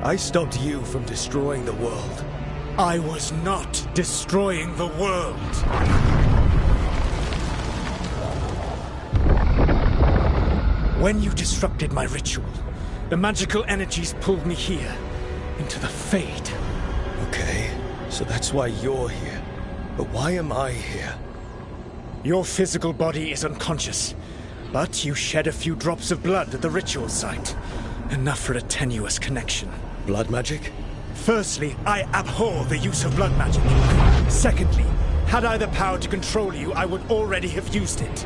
I stopped you from destroying the world. I was not destroying the world. When you disrupted my ritual, the magical energies pulled me here, into the Fade. Okay, so that's why you're here. But why am I here? Your physical body is unconscious, but you shed a few drops of blood at the ritual site. Enough for a tenuous connection. Blood magic? Firstly, I abhor the use of blood magic. Secondly, had I the power to control you, I would already have used it.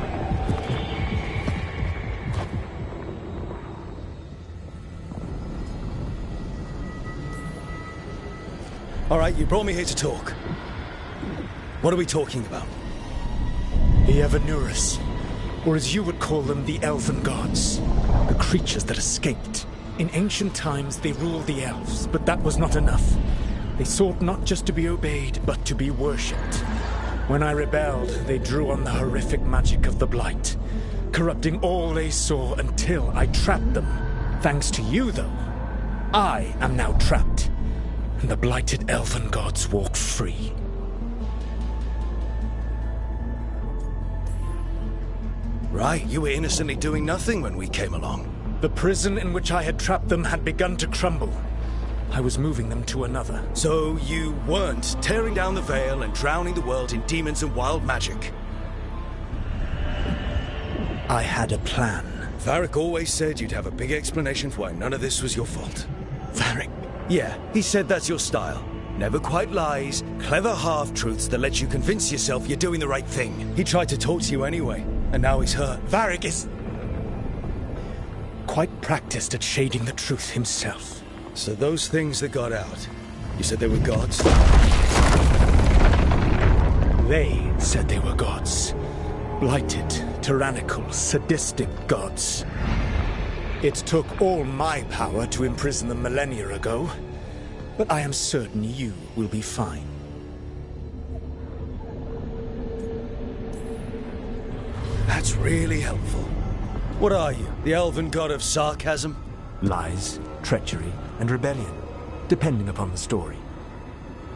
All right, you brought me here to talk. What are we talking about? The Evanurus, or as you would call them, the Elven Gods. The creatures that escaped. In ancient times, they ruled the elves, but that was not enough. They sought not just to be obeyed, but to be worshipped. When I rebelled, they drew on the horrific magic of the Blight, corrupting all they saw until I trapped them. Thanks to you, though, I am now trapped, and the blighted Elven Gods walk free. Right, you were innocently doing nothing when we came along. The prison in which I had trapped them had begun to crumble. I was moving them to another. So you weren't tearing down the veil and drowning the world in demons and wild magic? I had a plan. Varric always said you'd have a big explanation for why none of this was your fault. Varric? Yeah, he said that's your style. Never quite lies, clever half-truths that let you convince yourself you're doing the right thing. He tried to talk to you anyway, and now he's hurt. Varric is quite practiced at shading the truth himself. So those things that got out, you said they were gods? They said they were gods. Blighted, tyrannical, sadistic gods. It took all my power to imprison them millennia ago, but I am certain you will be fine. That's really helpful. What are you, the elven god of sarcasm? Lies, treachery, and rebellion, depending upon the story.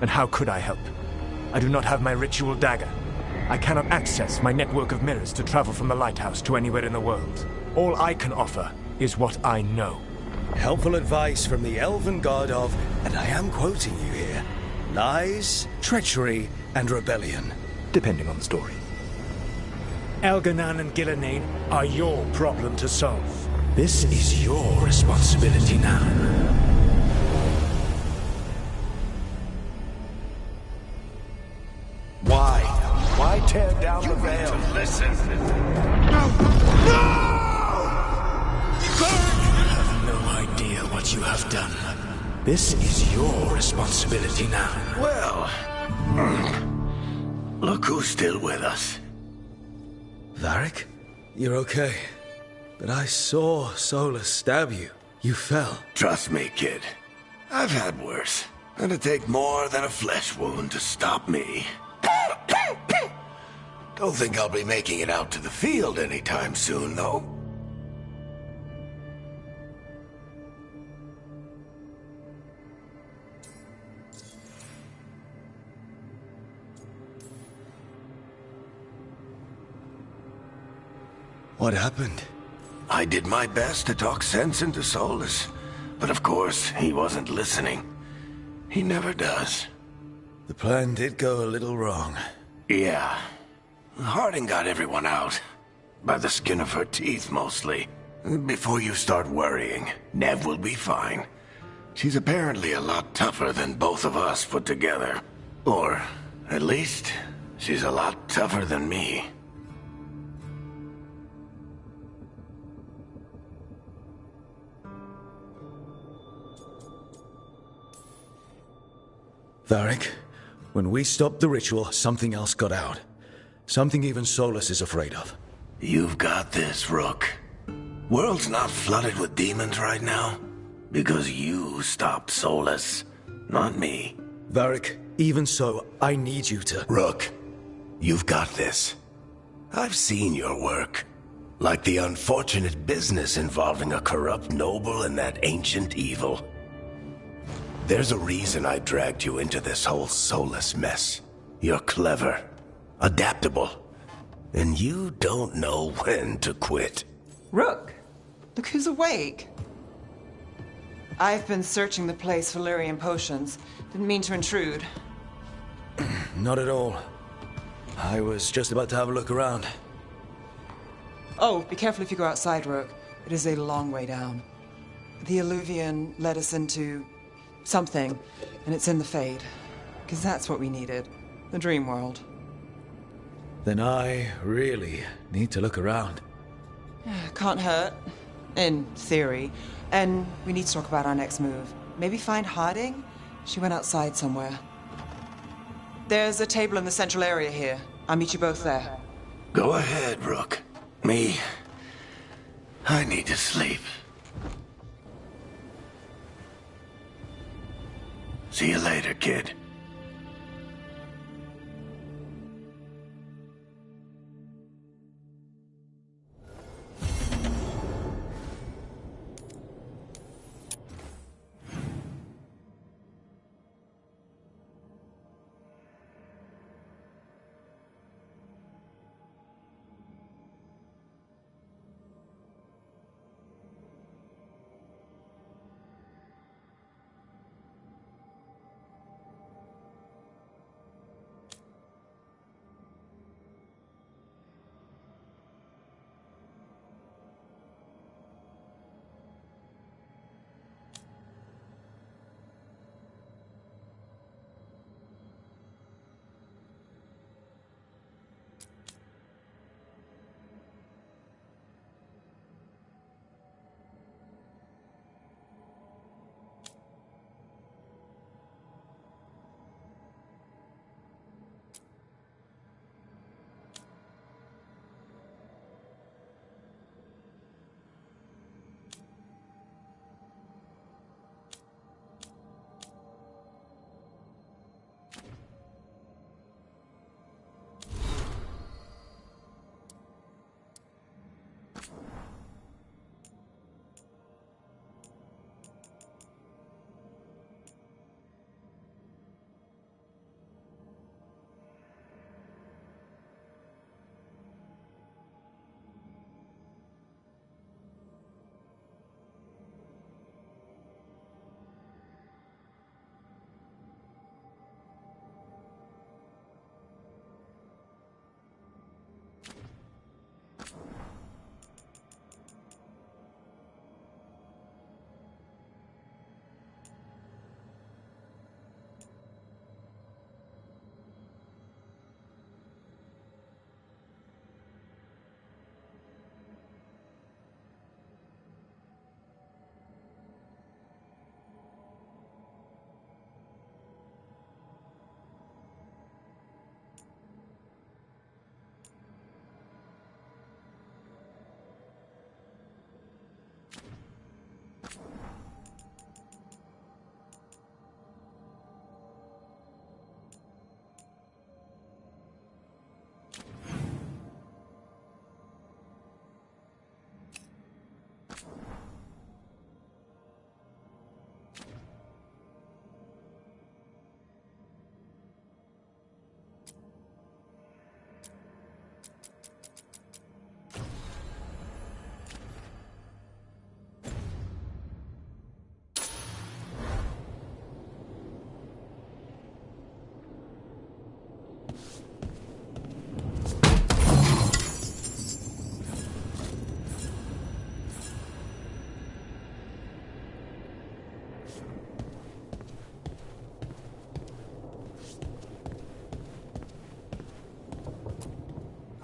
And how could I help? I do not have my ritual dagger. I cannot access my network of mirrors to travel from the lighthouse to anywhere in the world. All I can offer is what I know. Helpful advice from the elven god of, and I am quoting you here, lies, treachery, and rebellion. Depending on the story. Elganan and Gillenane are your problem to solve. This is your responsibility now. Why? Why tear down the veil? Listen. No! You have no idea what you have done. This is your responsibility now. Well, look who's still with us. Varric? You're okay. But I saw Solus stab you. You fell. Trust me, kid. I've had worse. It'd take more than a flesh wound to stop me. Don't think I'll be making it out to the field anytime soon, though. What happened? I did my best to talk sense into Solus, but of course, he wasn't listening. He never does. The plan did go a little wrong. Yeah. Harding got everyone out. By the skin of her teeth, mostly. Before you start worrying, Nev will be fine. She's apparently a lot tougher than both of us put together. Or, at least, she's a lot tougher than me. Varric, when we stopped the ritual, something else got out. Something even Solus is afraid of. You've got this, Rook. World's not flooded with demons right now. Because you stopped Solus, not me. Varric, even so, I need you to... Rook, you've got this. I've seen your work. Like the unfortunate business involving a corrupt noble and that ancient evil. There's a reason I dragged you into this whole soulless mess. You're clever, adaptable, and you don't know when to quit. Rook, look who's awake. I've been searching the place for Lyrian potions. Didn't mean to intrude. Not at all. I was just about to have a look around. Oh, be careful if you go outside, Rook. It is a long way down. The Alluvian led us into something, and it's in the Fade. Because that's what we needed. The dream world. Then I really need to look around. Can't hurt. In theory. And we need to talk about our next move. Maybe find Harding? She went outside somewhere. There's a table in the central area here. I'll meet you both there. Go ahead, Rook. Me, I need to sleep. See you later, kid.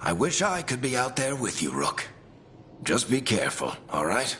I wish I could be out there with you, Rook. Just be careful, all right?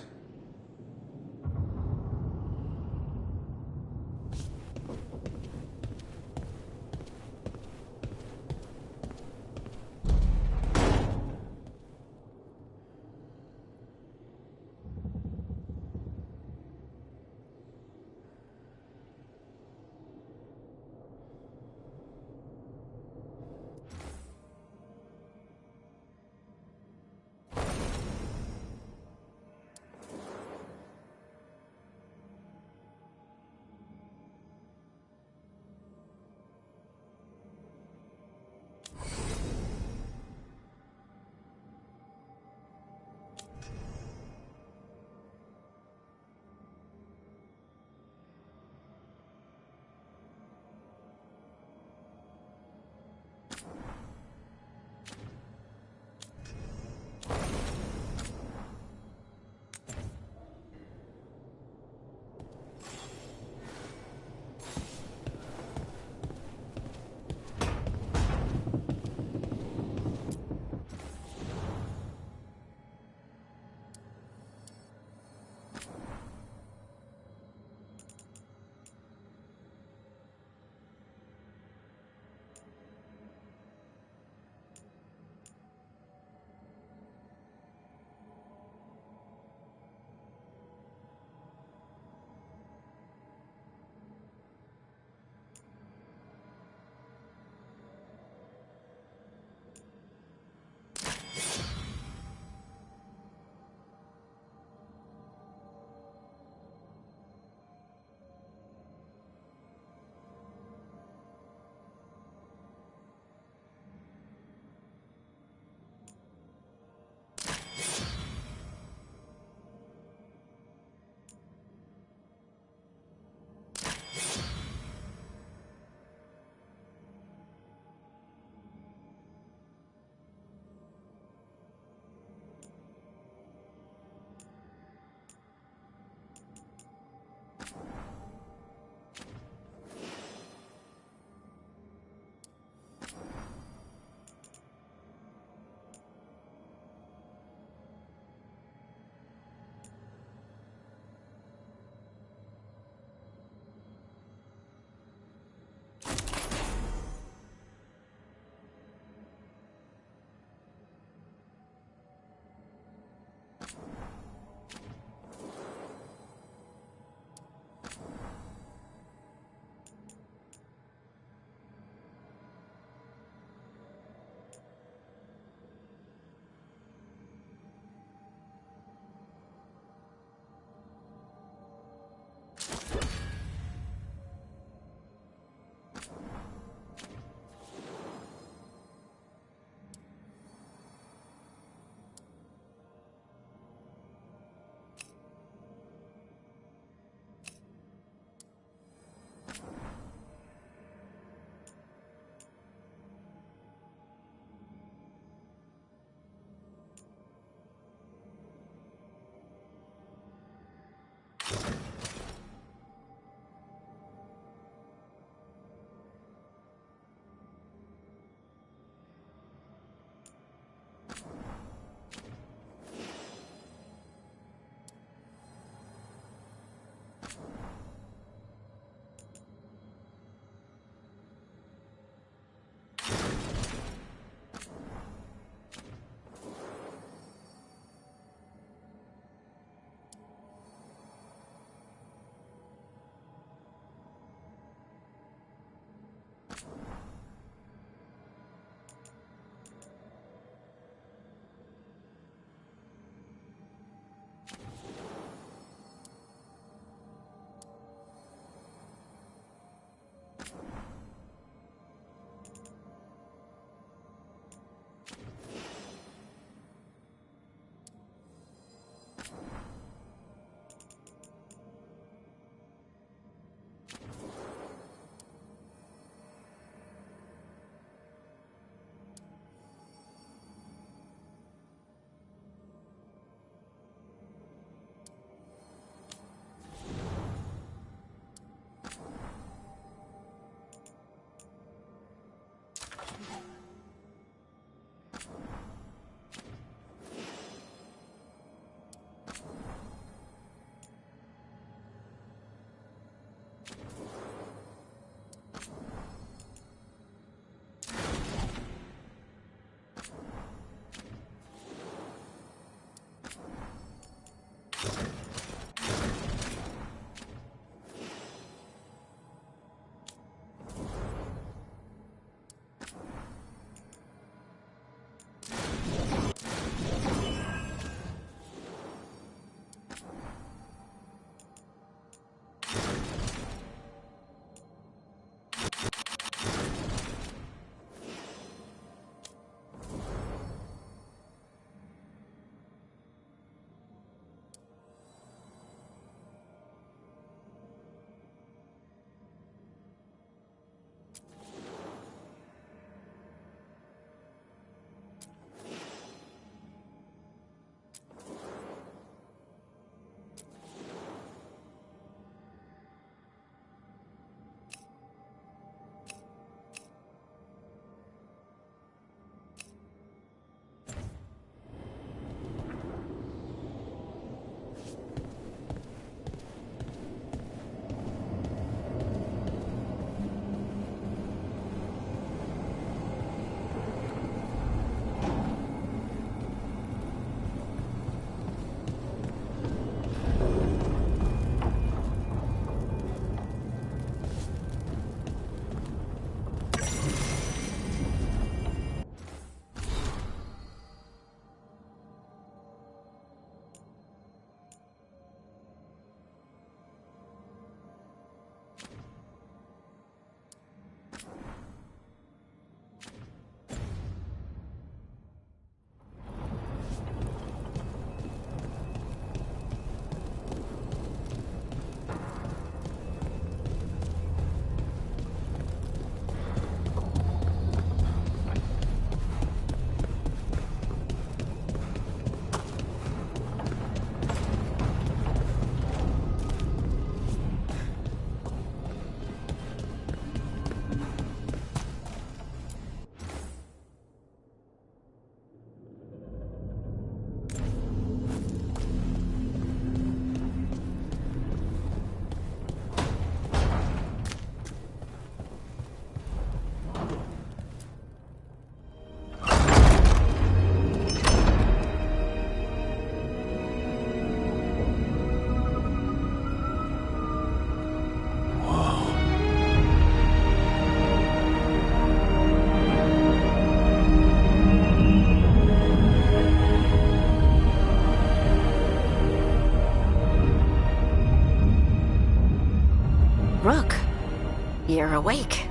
awake.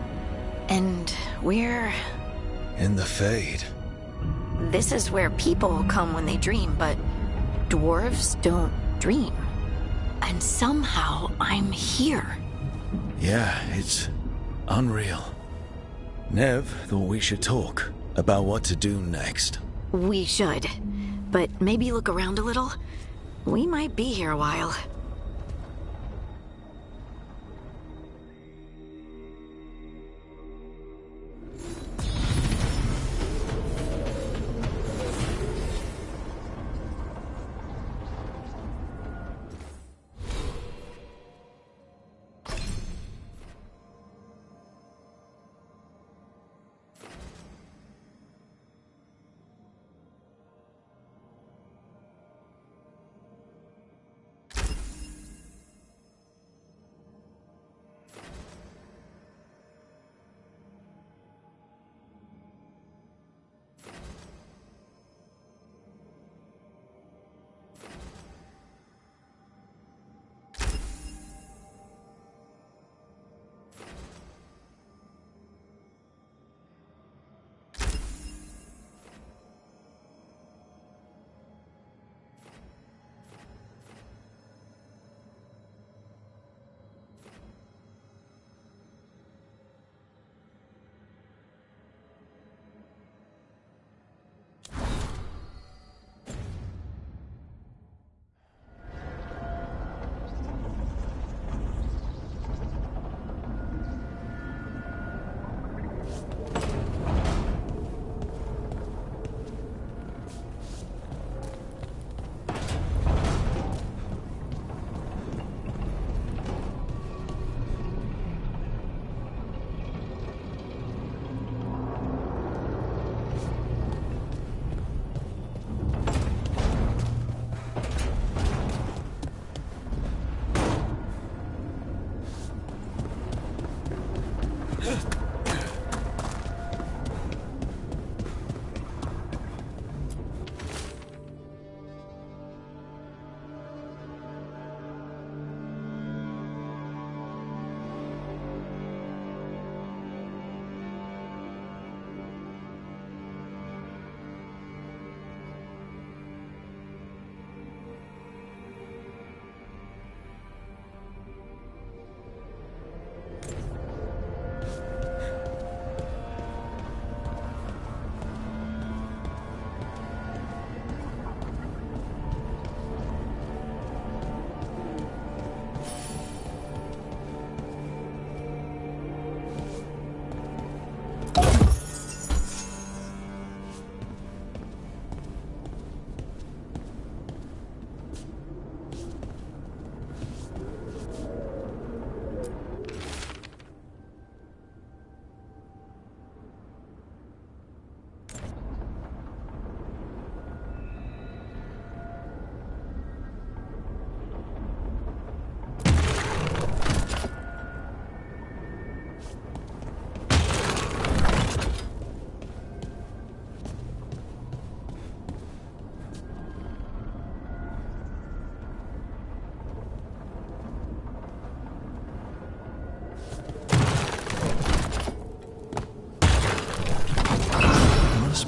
And we're... In the Fade. This is where people come when they dream, but dwarves don't dream. And somehow I'm here. Yeah, it's unreal. Nev thought we should talk about what to do next. We should. But maybe look around a little. We might be here a while.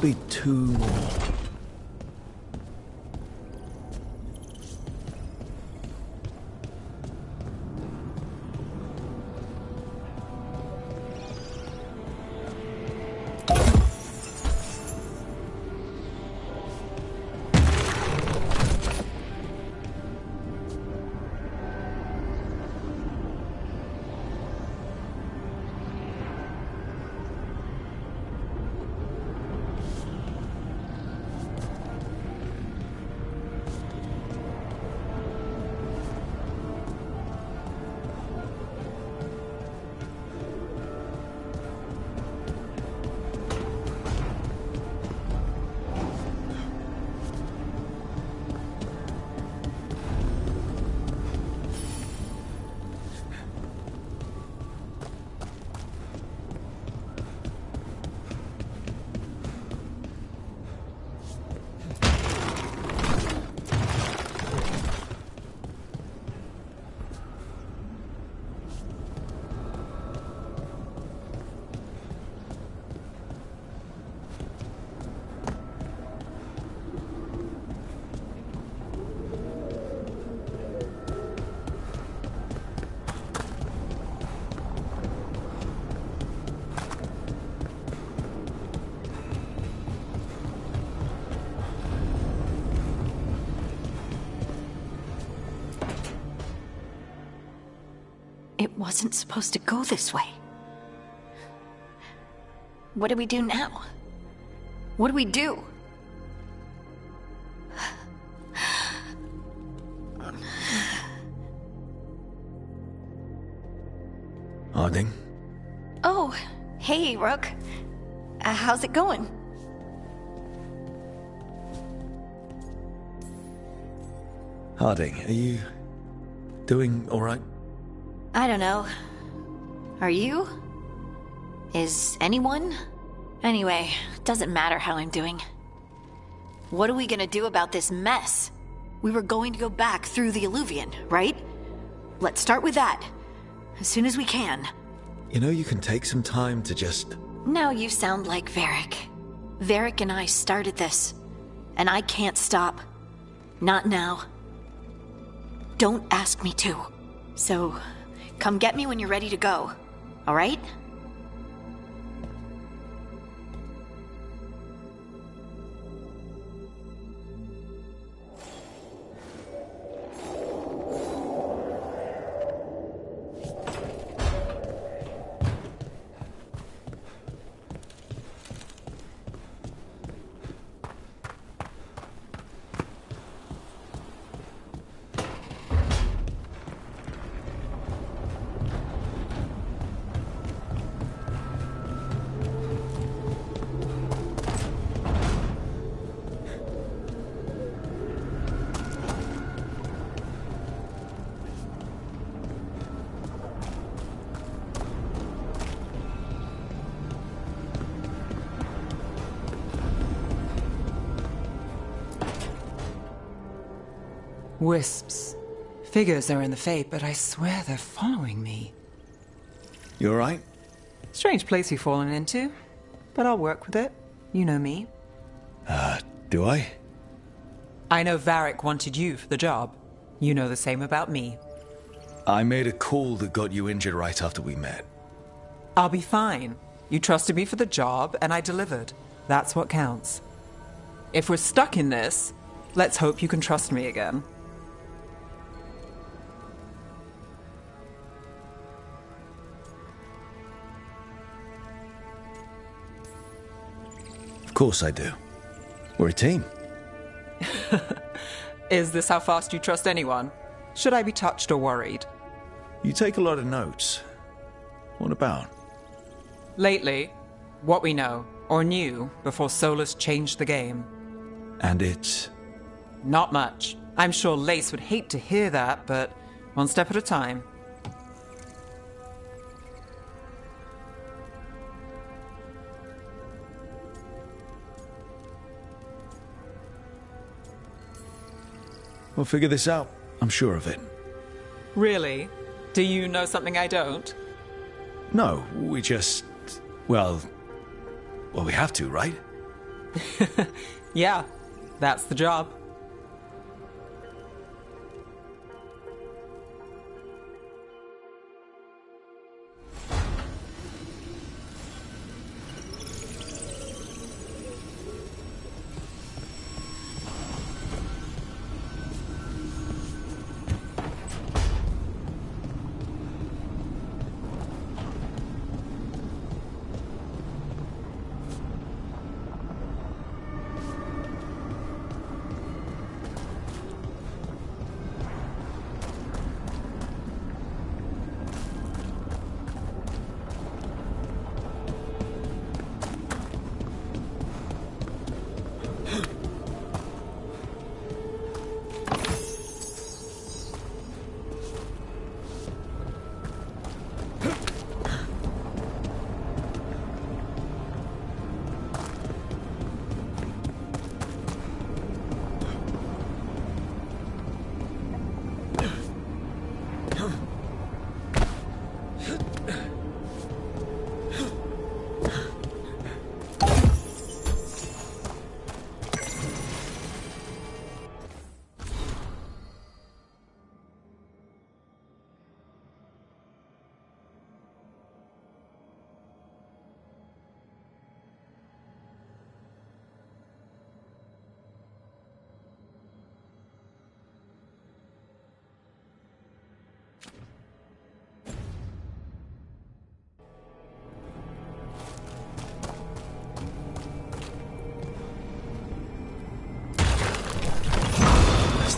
Be two more. It wasn't supposed to go this way. What do we do now? What do we do? Harding? Oh, hey, Rook. How's it going? Harding, are you doing all right? I don't know. Are you? Is anyone? Anyway, doesn't matter how I'm doing. What are we gonna do about this mess? We were going to go back through the Illuvian, right? Let's start with that. As soon as we can. You know, you can take some time to just... Now you sound like Varric. Varric and I started this. And I can't stop. Not now. Don't ask me to. So, come get me when you're ready to go. Alright? Wisps. Figures are in the Fate, but I swear they're following me. You all right? Strange place you've fallen into, but I'll work with it. You know me. Do I? I know Varric wanted you for the job. You know the same about me. I made a call that got you injured right after we met. I'll be fine. You trusted me for the job, and I delivered. That's what counts. If we're stuck in this, let's hope you can trust me again. Of course I do. We're a team. Is this how fast you trust anyone? Should I be touched or worried? You take a lot of notes. What about? Lately, what we know, or knew, before Solus changed the game. And it's... Not much. I'm sure Lace would hate to hear that, but one step at a time. We'll figure this out. I'm sure of it. Really? Do you know something I don't? No, we just... Well, we have to, right? Yeah, that's the job.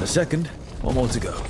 A second. One more to go.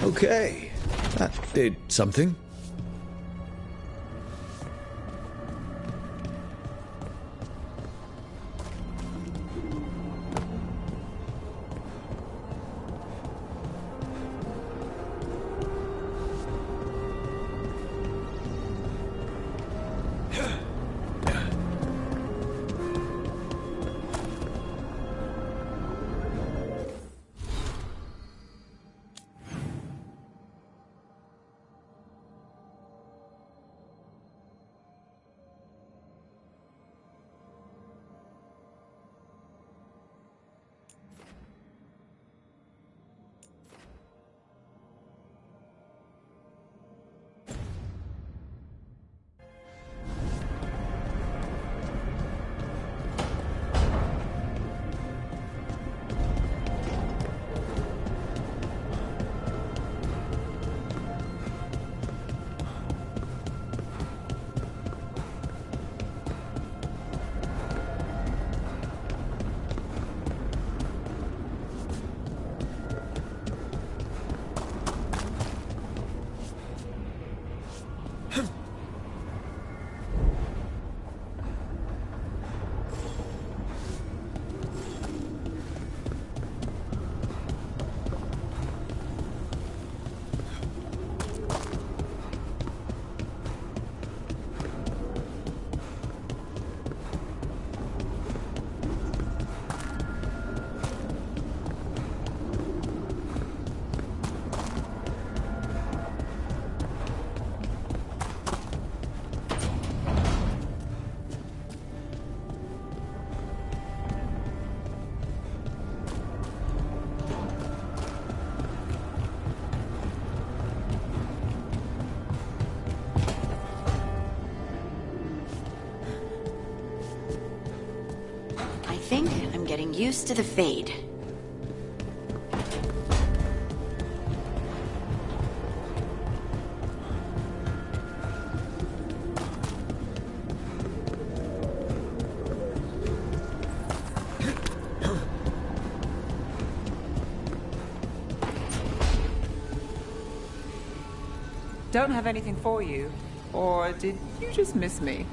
Okay, that did something. I think I'm getting used to the fade. Don't have anything for you. Or did you just miss me?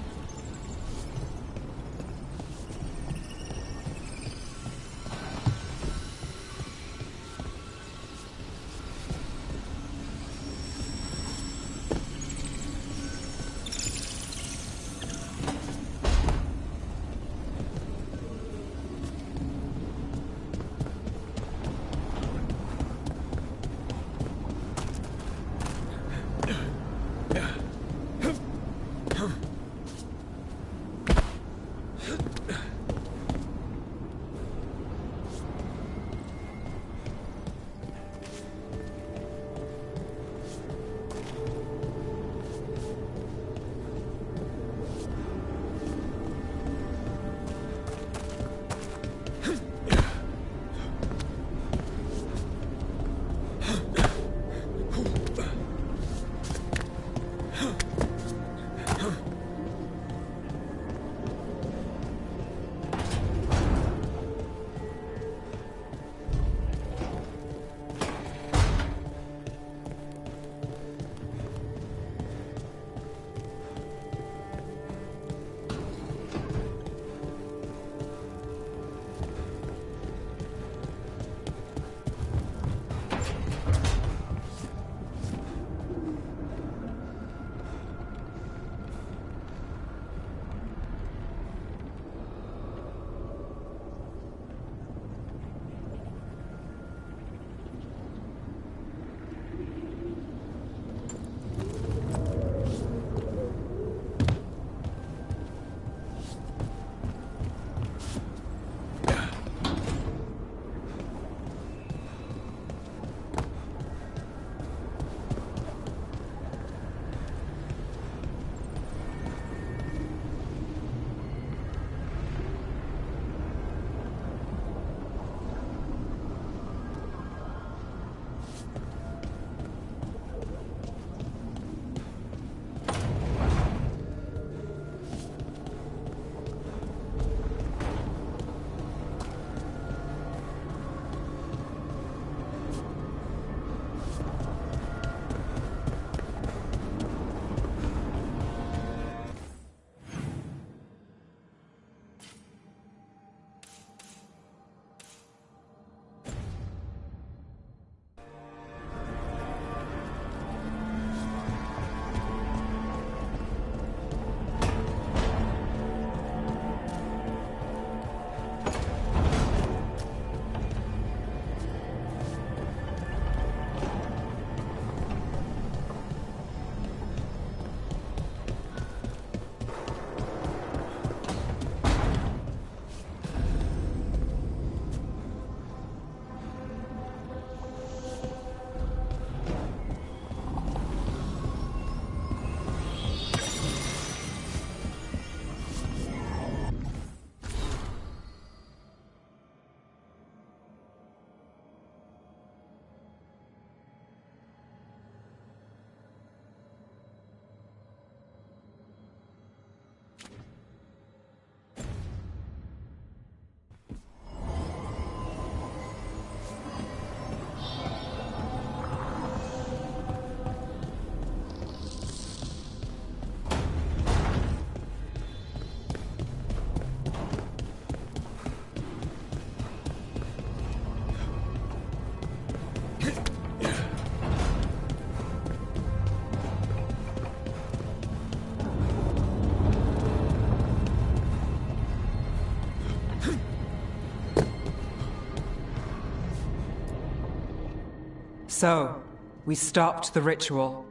So, we stopped the ritual.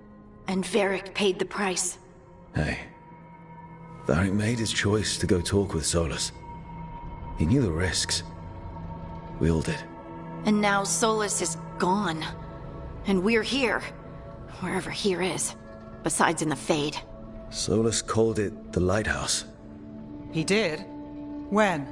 And Varric paid the price. Hey, Varric made his choice to go talk with Solus. He knew the risks. We all did. And now Solus is gone. And we're here. Wherever here is. Besides in the Fade. Solus called it the Lighthouse. He did? When?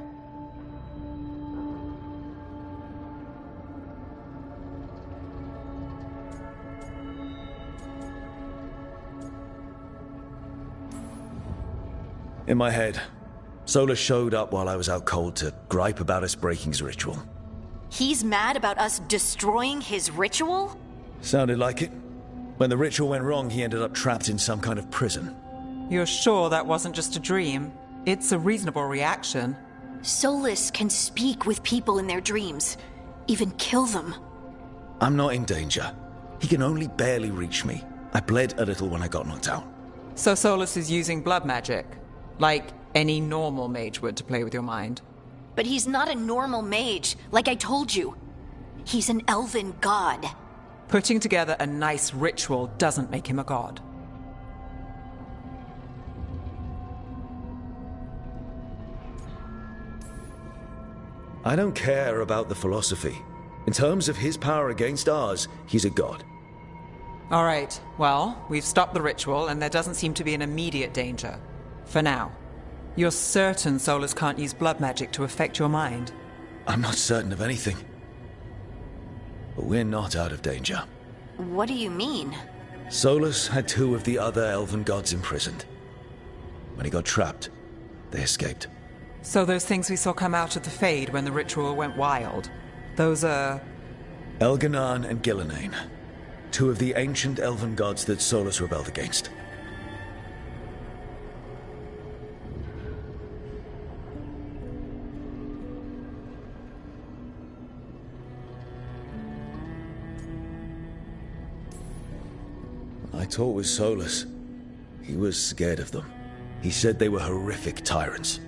In my head, Solus showed up while I was out cold to gripe about us breaking his ritual. He's mad about us destroying his ritual? Sounded like it. When the ritual went wrong, he ended up trapped in some kind of prison. You're sure that wasn't just a dream? It's a reasonable reaction. Solus can speak with people in their dreams. Even kill them. I'm not in danger. He can only barely reach me. I bled a little when I got knocked out. So Solus is using blood magic? Like any normal mage would to play with your mind? But he's not a normal mage, like I told you. He's an elven god. Putting together a nice ritual doesn't make him a god. I don't care about the philosophy. In terms of his power against ours, he's a god. All right, well, we've stopped the ritual and there doesn't seem to be an immediate danger. For now. You're certain Solus can't use blood magic to affect your mind? I'm not certain of anything. But we're not out of danger. What do you mean? Solus had 2 of the other elven gods imprisoned. When he got trapped, they escaped. So those things we saw come out of the Fade when the ritual went wild, those are... Elganan and Gillenane. 2 of the ancient elven gods that Solus rebelled against. I talked with Solus. He was scared of them. He said they were horrific tyrants.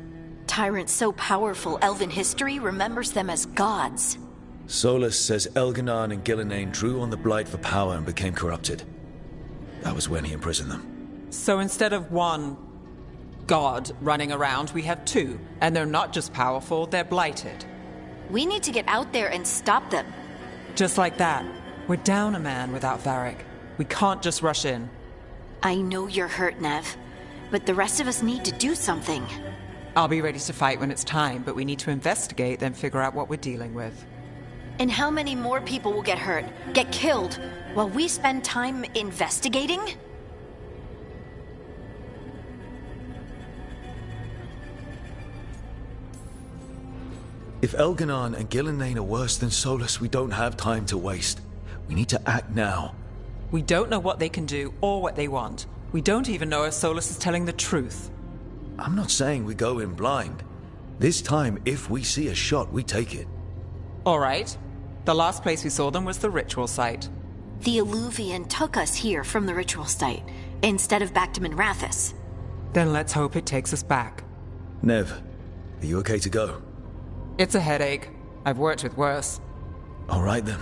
Tyrants so powerful elven history remembers them as gods. Solus says Elganan and Gillenane drew on the Blight for power and became corrupted. That was when he imprisoned them. So instead of 1 god running around, we have 2. And they're not just powerful, they're blighted. We need to get out there and stop them. Just like that. We're down a man without Varric. We can't just rush in. I know you're hurt, Nev. But the rest of us need to do something. I'll be ready to fight when it's time, but we need to investigate, then figure out what we're dealing with. And how many more people will get hurt, get killed, while we spend time investigating? If Elganan and Gillenane are worse than Solus, we don't have time to waste. We need to act now. We don't know what they can do or what they want. We don't even know if Solus is telling the truth. I'm not saying we go in blind. This time, if we see a shot, we take it. All right. The last place we saw them was the ritual site. The Illuvian took us here from the ritual site, instead of back to Minrathous. Then let's hope it takes us back. Nev, are you okay to go? It's a headache. I've worked with worse. All right then.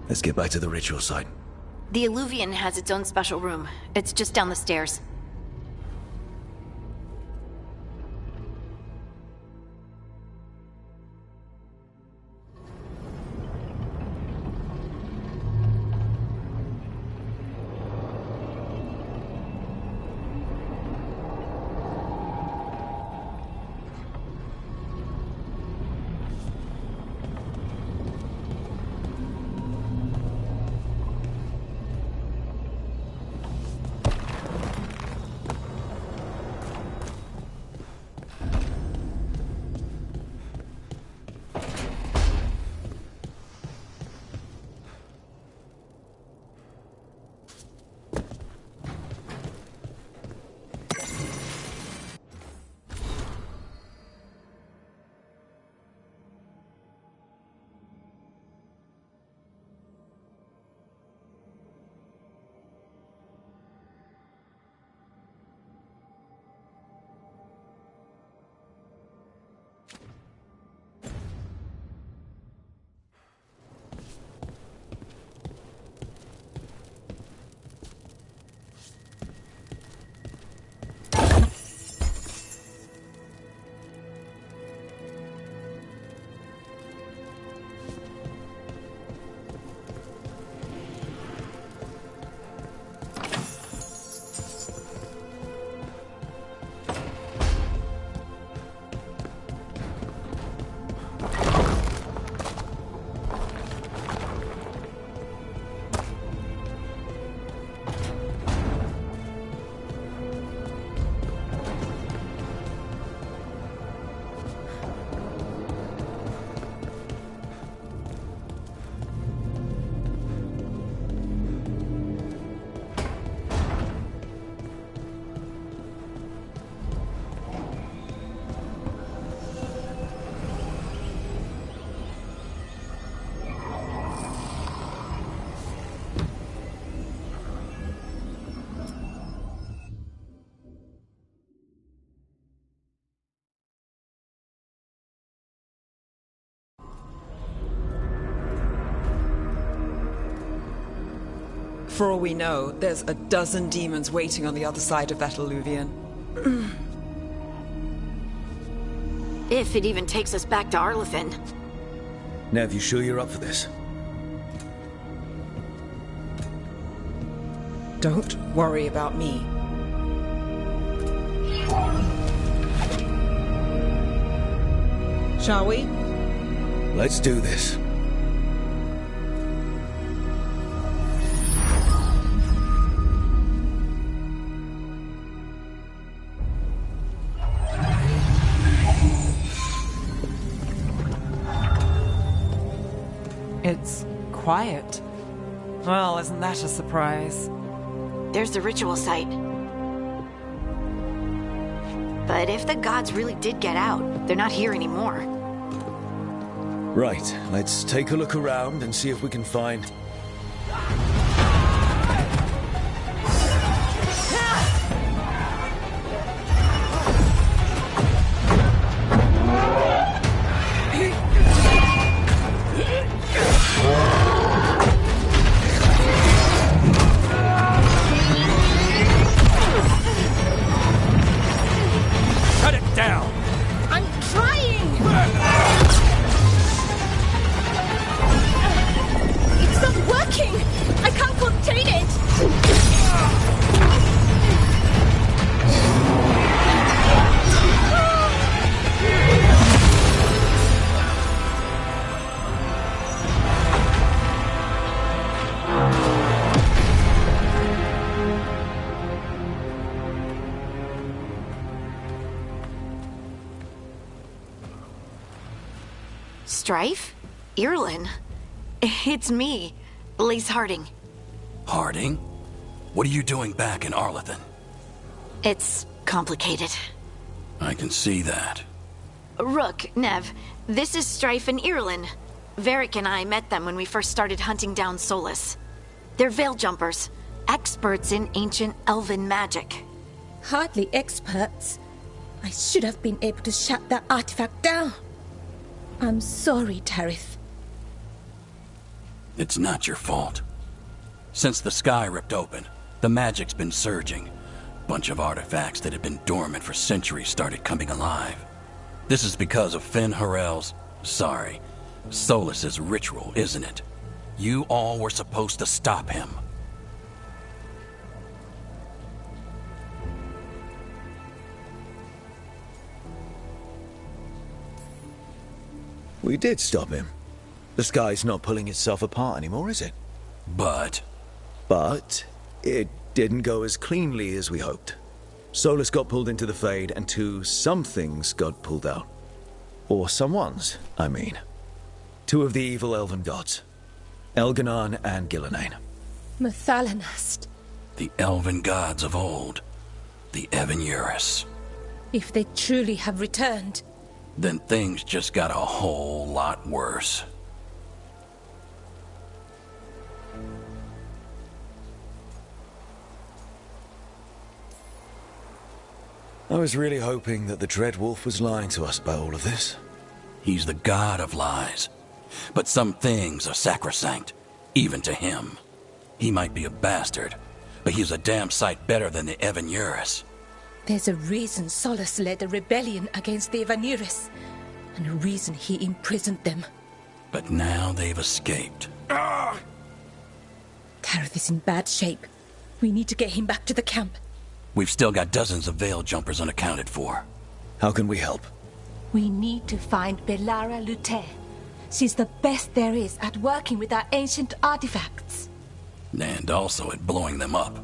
Let's get back to the ritual site. The Illuvian has its own special room. It's just down the stairs. For all we know, there's a dozen demons waiting on the other side of that alluvion. If it even takes us back to Arlethan. Nev, you sure you're up for this? Don't worry about me. Shall we? Let's do this. It's quiet. Well, isn't that a surprise? There's the ritual site. But if the gods really did get out, they're not here anymore. Right, let's take a look around and see if we can find... Strife? Irlin? It's me, Lace Harding. Harding? What are you doing back in Arlethan? It's complicated. I can see that. Rook, Nev, this is Strife and Irlin. Varric and I met them when we first started hunting down Solus. They're veil jumpers, experts in ancient elven magic. Hardly experts. I should have been able to shut that artifact down. I'm sorry, Tarith. It's not your fault. Since the sky ripped open, the magic's been surging. Bunch of artifacts that had been dormant for centuries started coming alive. This is because of Finn Harel's... Solus's ritual, isn't it? You all were supposed to stop him. We did stop him. The sky's not pulling itself apart anymore, is it? But it didn't go as cleanly as we hoped. Solus got pulled into the Fade, and some things got pulled out. Or someone's, I mean. Two of the evil elven gods. Elganon and Gillenane. Mathalanast. the elven gods of old, the Evan-Eurus. If they truly have returned, Then things just got a whole lot worse. I was really hoping that the Dread Wolf was lying to us about all of this. He's the god of lies. But some things are sacrosanct, even to him. He might be a bastard, but he's a damn sight better than the Evan-Eurus. there's a reason Solus led a rebellion against the Evan-Eurus, and a reason he imprisoned them. But now they've escaped. Tareth is in bad shape. We need to get him back to the camp. We've still got dozens of veil jumpers unaccounted for. How can we help? We need to find Belara Lute. She's the best there is at working with our ancient artifacts. And also at blowing them up.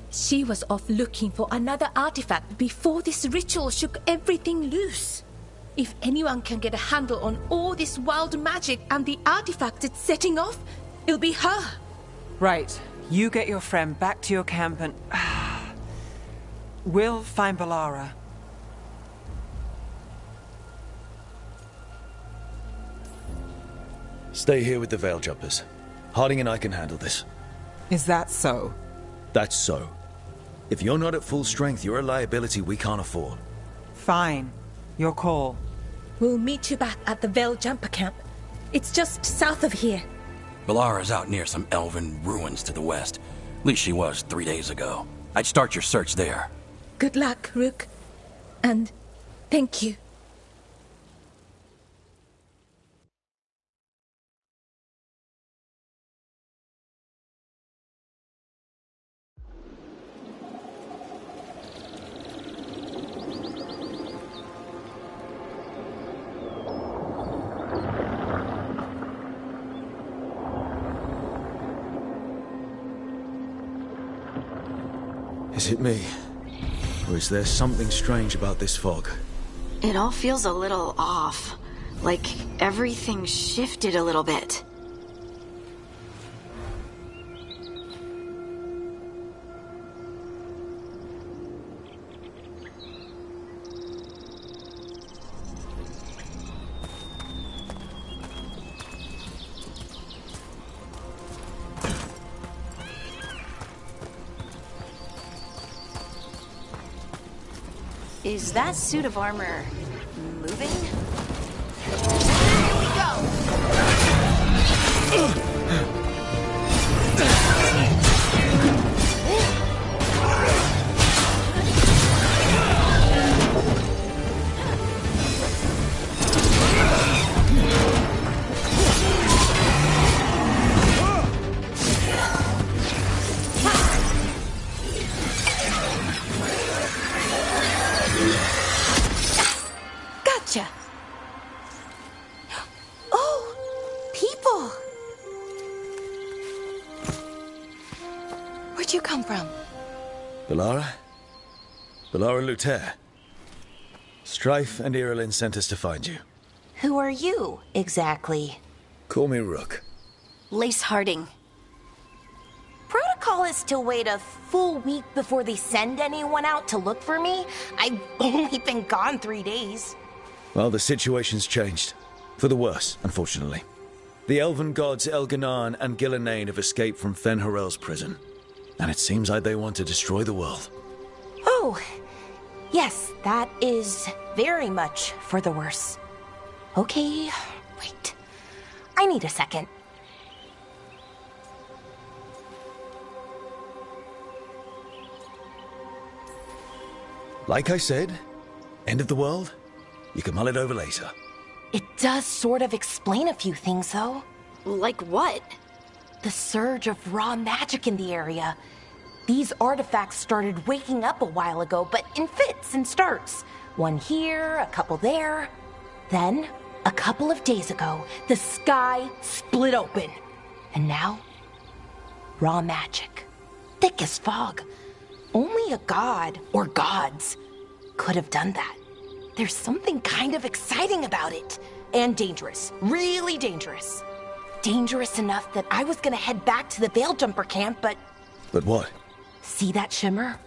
She was off looking for another artifact before this ritual shook everything loose. If anyone can get a handle on all this wild magic and the artifact it's setting off, it'll be her. Right. You get your friend back to your camp and... we'll find Belara. Stay here with the Veil Jumpers. Harding and I can handle this. Is that so? That's so. If you're not at full strength, you're a liability we can't afford. Fine. Your call. We'll meet you back at the Veil Jumper camp. It's just south of here. Belara's out near some elven ruins to the west. At least she was 3 days ago. I'd start your search there. Good luck, Rook. And thank you. Is it me? Or is there something strange about this fog? It all feels a little off. Like everything shifted a little bit. Is that suit of armor moving? Here we go! Gotcha. Oh, people. Where'd you come from? Bellara? Bellara Luther. Strife and Irulan sent us to find you. Who are you, exactly? Call me Rook. Lace Harding. Protocol is to wait a full week before they send anyone out to look for me. I've only been gone 3 days. Well, the situation's changed. For the worse, unfortunately. The elven gods Elganan and Gillenane have escaped from Fen'Harel's prison. And it seems like they want to destroy the world. Oh, yes, that is very much for the worse. Okay, wait. I need a second. Like I said, end of the world? You can mull it over later. It does sort of explain a few things, though. Like what? The surge of raw magic in the area. These artifacts started waking up a while ago, but in fits and starts. One here, a couple there. Then, a couple of days ago, the sky split open. And now, raw magic. Thick as fog. Only a god, or gods, could have done that. There's something kind of exciting about it. And dangerous. Really dangerous. Dangerous enough that I was gonna head back to the Veil Jumper camp, but... But what? See that shimmer?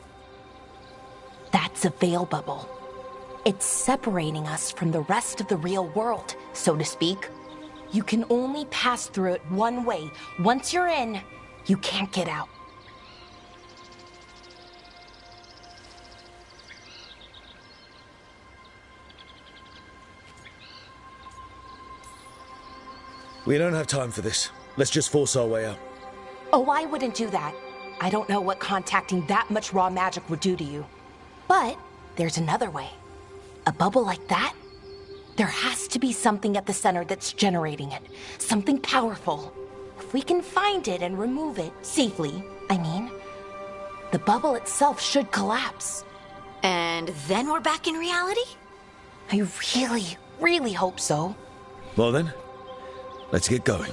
That's a veil bubble. It's separating us from the rest of the real world, so to speak. You can only pass through it one way. Once you're in, you can't get out. We don't have time for this. Let's just force our way out. Oh, I wouldn't do that. I don't know what contacting that much raw magic would do to you. But there's another way. A bubble like that? There has to be something at the center that's generating it. Something powerful. If we can find it and remove it, safely, I mean, the bubble itself should collapse. And then we're back in reality? I really, really hope so. Well then, let's get going.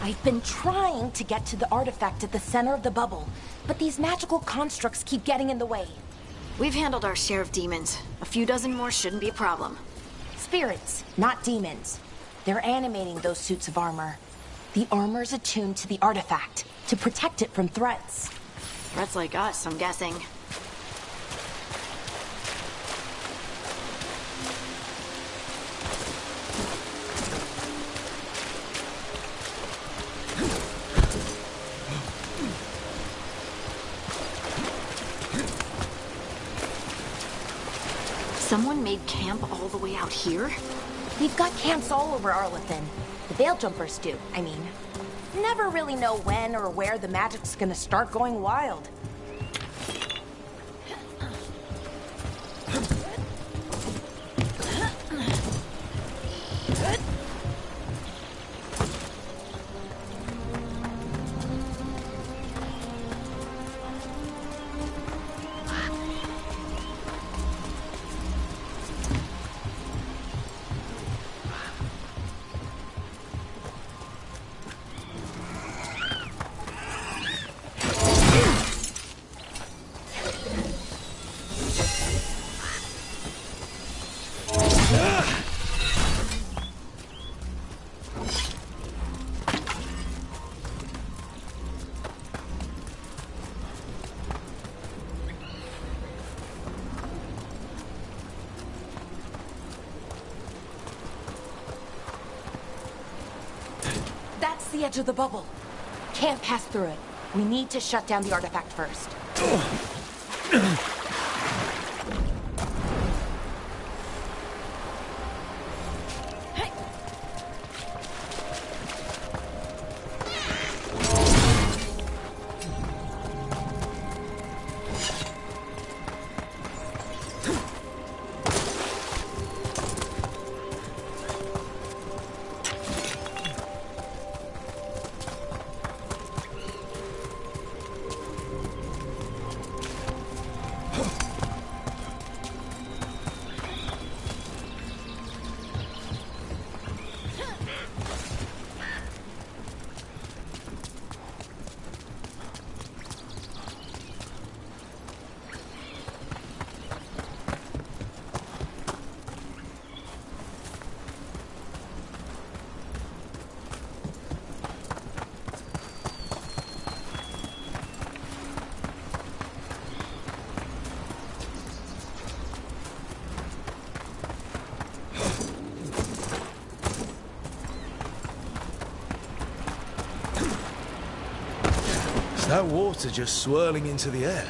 I've been trying to get to the artifact at the center of the bubble, but these magical constructs keep getting in the way. We've handled our share of demons. A few dozen more shouldn't be a problem. Spirits, not demons. They're animating those suits of armor. The armor's attuned to the artifact, to protect it from threats. Threats like us, I'm guessing. Someone made camp all the way out here? We've got camps all over Arlethan. The Veil Jumpers do, I mean. Never really know when or where the magic's gonna start going wild. That's the edge of the bubble. Can't pass through it. We need to shut down the artifact first. That water just swirling into the air.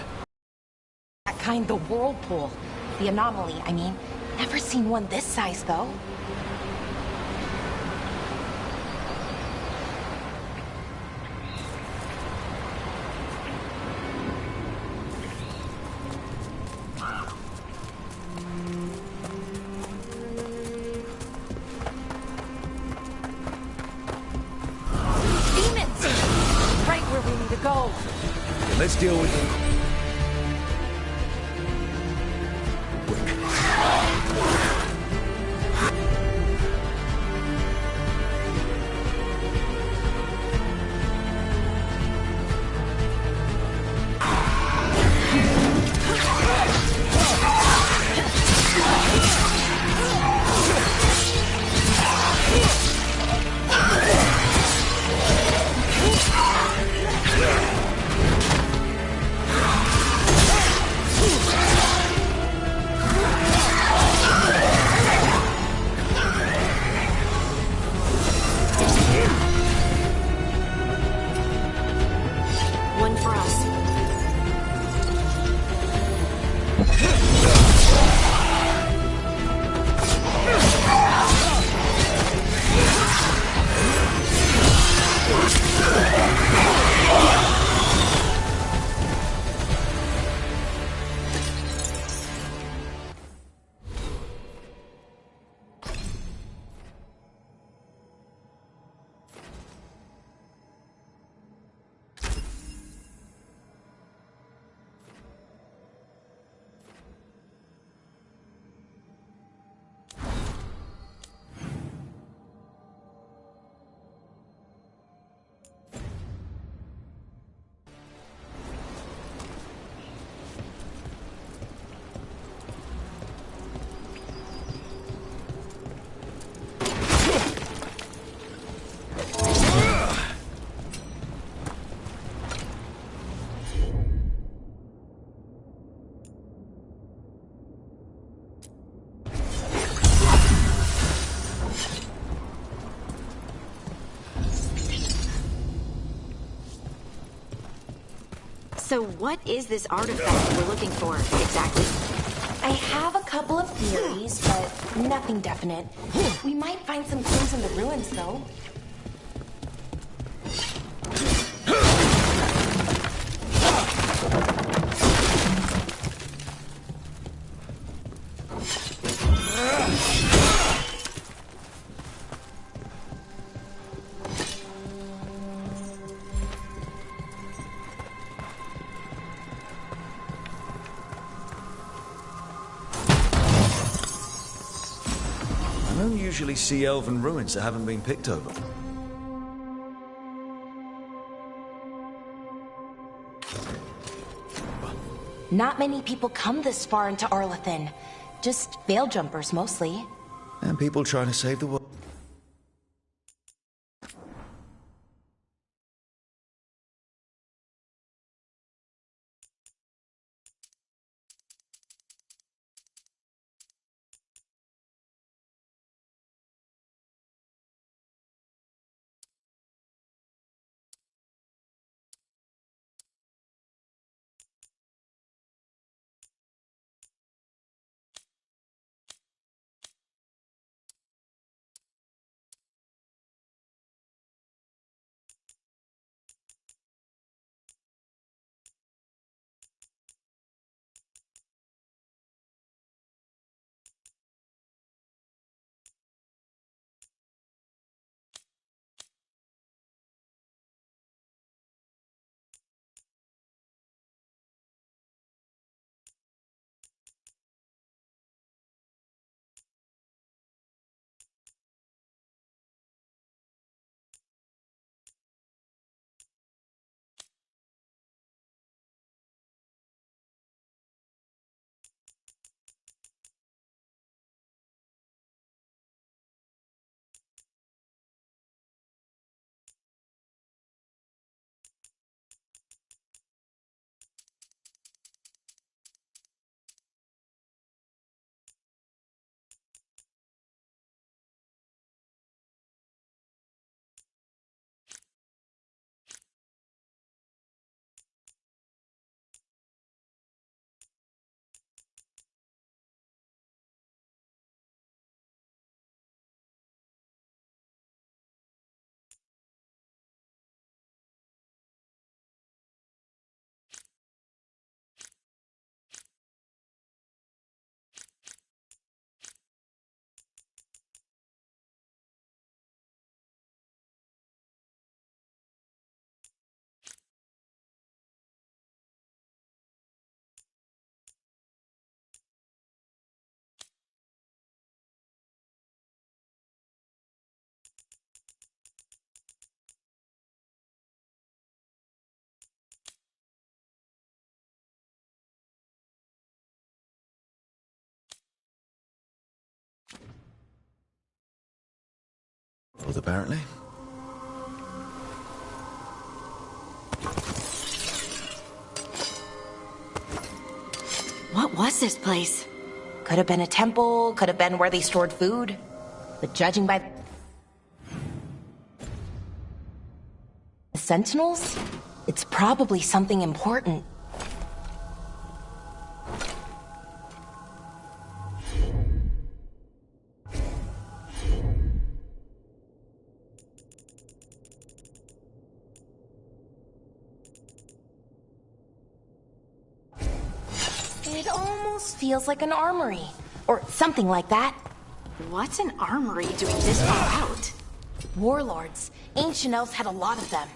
That kind, the whirlpool. The anomaly, I mean. Never seen one this size, though. Let's deal with them. So what is this artifact we're looking for, exactly? I have a couple of theories, but nothing definite. We might find some clues in the ruins, though. I don't usually see elven ruins that haven't been picked over. Not many people come this far into Arlathan. Just veil jumpers, mostly. And people trying to save the world. Apparently. What was this place? Could have been a temple, could have been where they stored food. But judging by the sentinels, it's probably something important. It almost feels like an armory, or something like that. What's an armory doing this far out? Warlords. Ancient elves had a lot of them.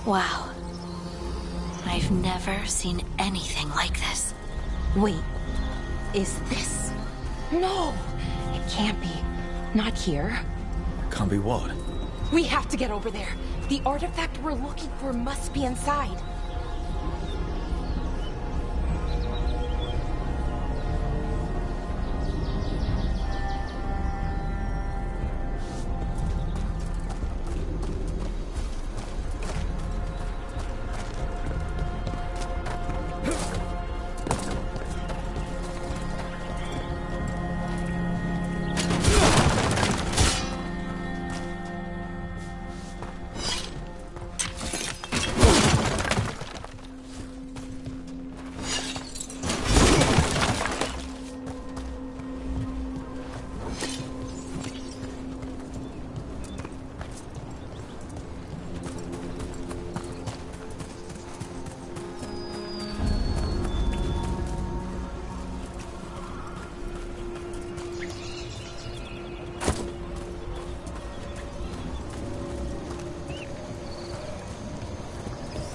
Wow. I've never seen anything like this. Wait, is this? No, it can't be. Not here. Can't be what? We have to get over there. The artifact we're looking for must be inside.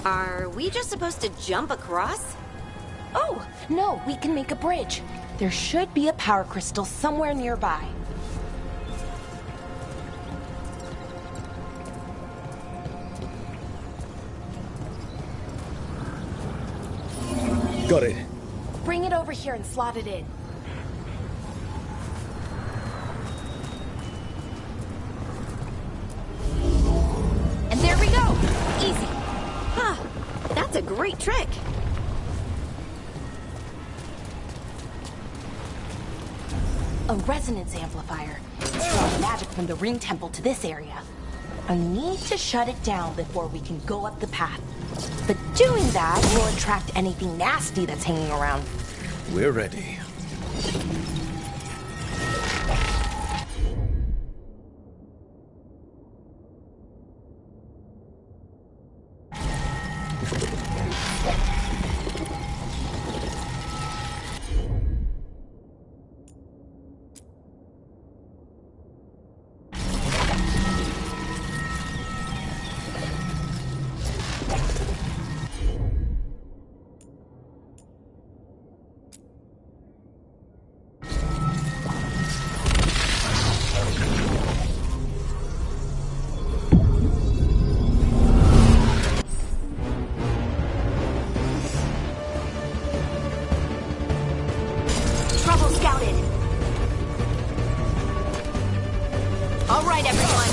Are we just supposed to jump across? Oh, no, we can make a bridge. There should be a power crystal somewhere nearby. Got it. Bring it over here and slot it in. And there we go! Easy. Huh. That's a great trick. A resonance amplifier. It's drawing magic from the ring temple to this area. I need to shut it down before we can go up the path. But doing that will attract anything nasty that's hanging around. We're ready. Trouble scouted. All right, everyone.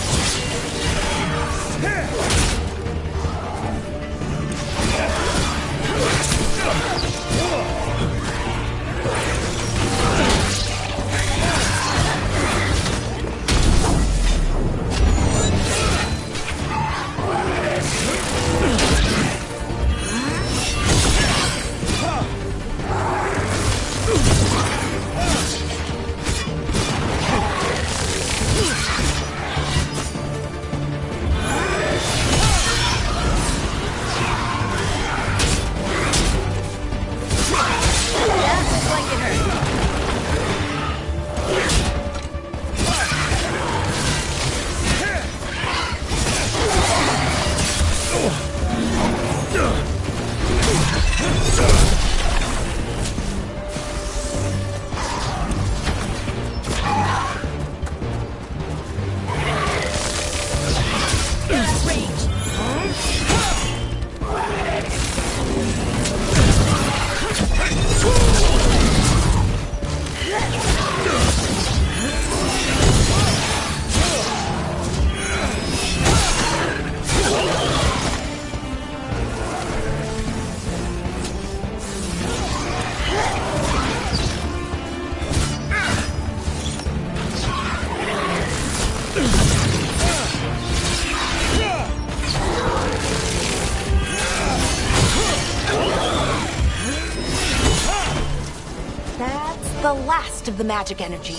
The last of the magic energy.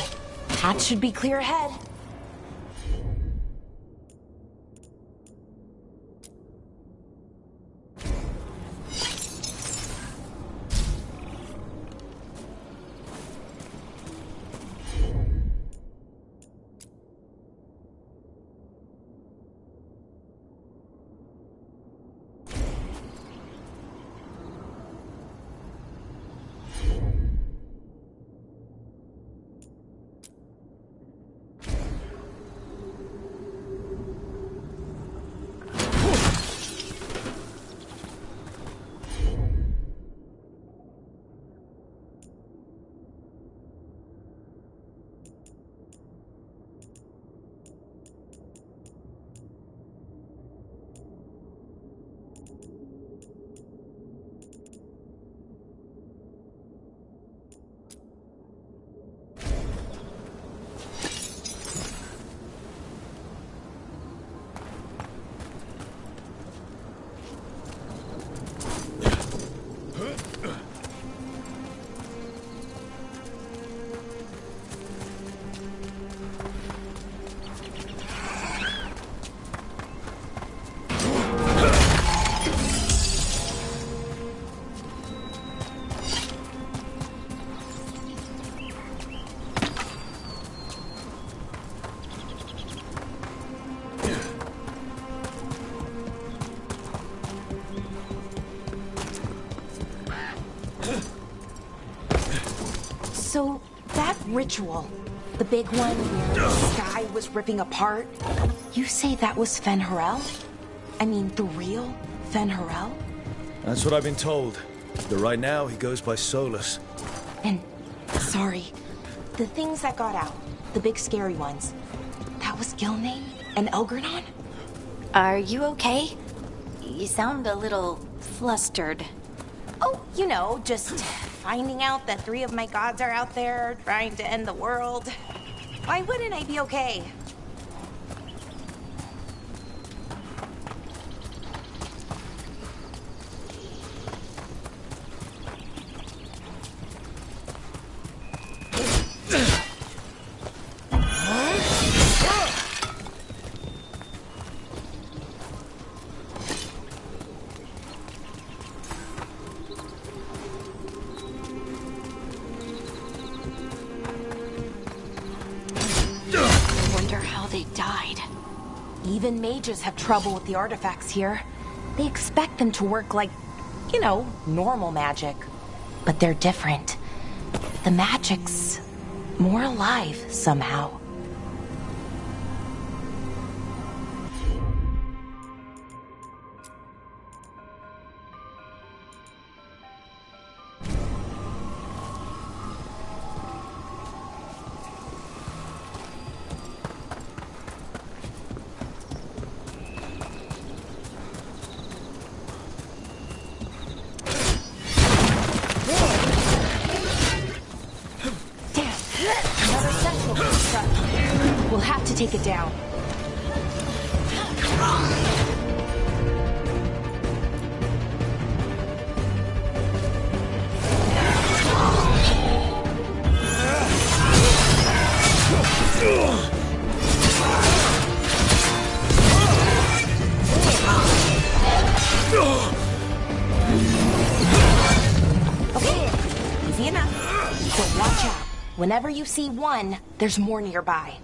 That should be clear ahead. So, that ritual, the big one where the sky was ripping apart, you say that was Fen Harel? I mean, the real Fen Harel? That's what I've been told. But right now, he goes by Solus. And, sorry, the things that got out, the big scary ones, that was Gilnane and Elgranon? Are you okay? You sound a little flustered. Oh, you know, just finding out that 3 of my gods are out there trying to end the world. Why wouldn't I be okay? Even mages have trouble with the artifacts here. They expect them to work like, you know, normal magic. But they're different. The magic's more alive somehow. We'll have to take it down. Okay, easy enough. But watch out. Whenever you see one, there's more nearby.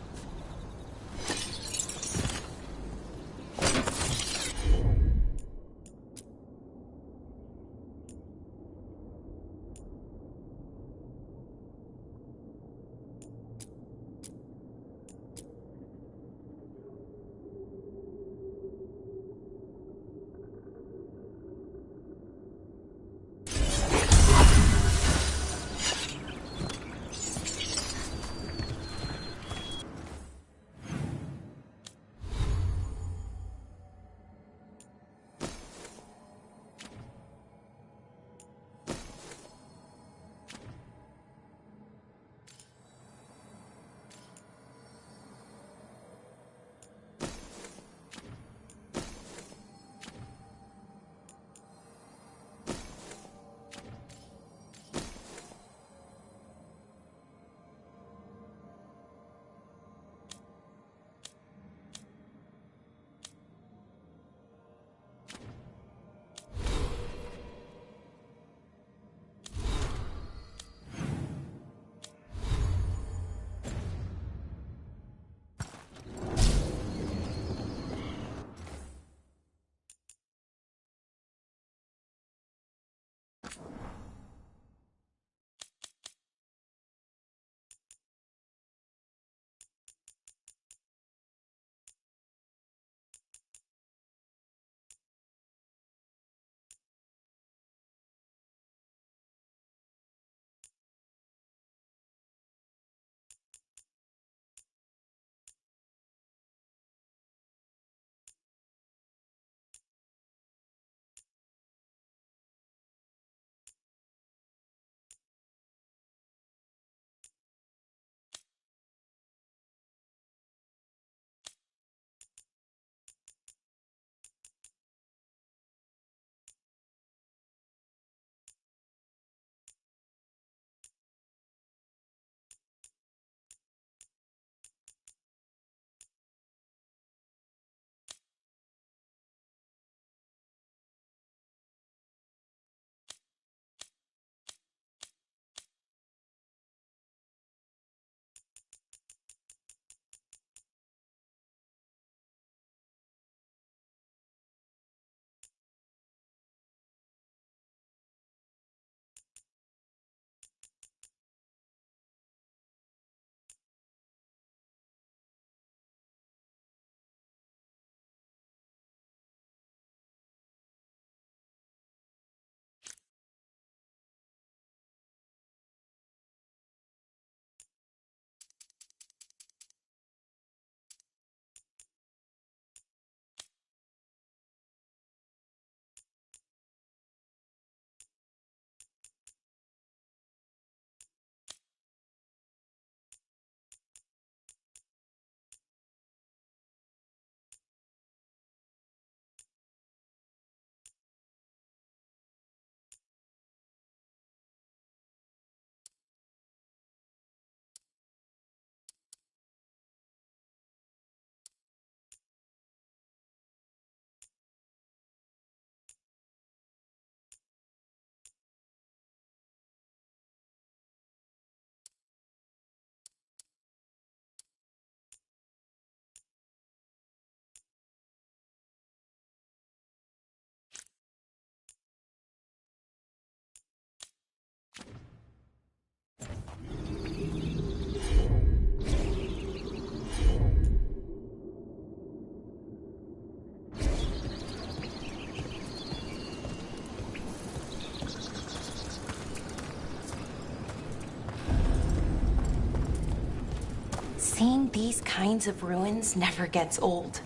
these kinds of ruins never gets old.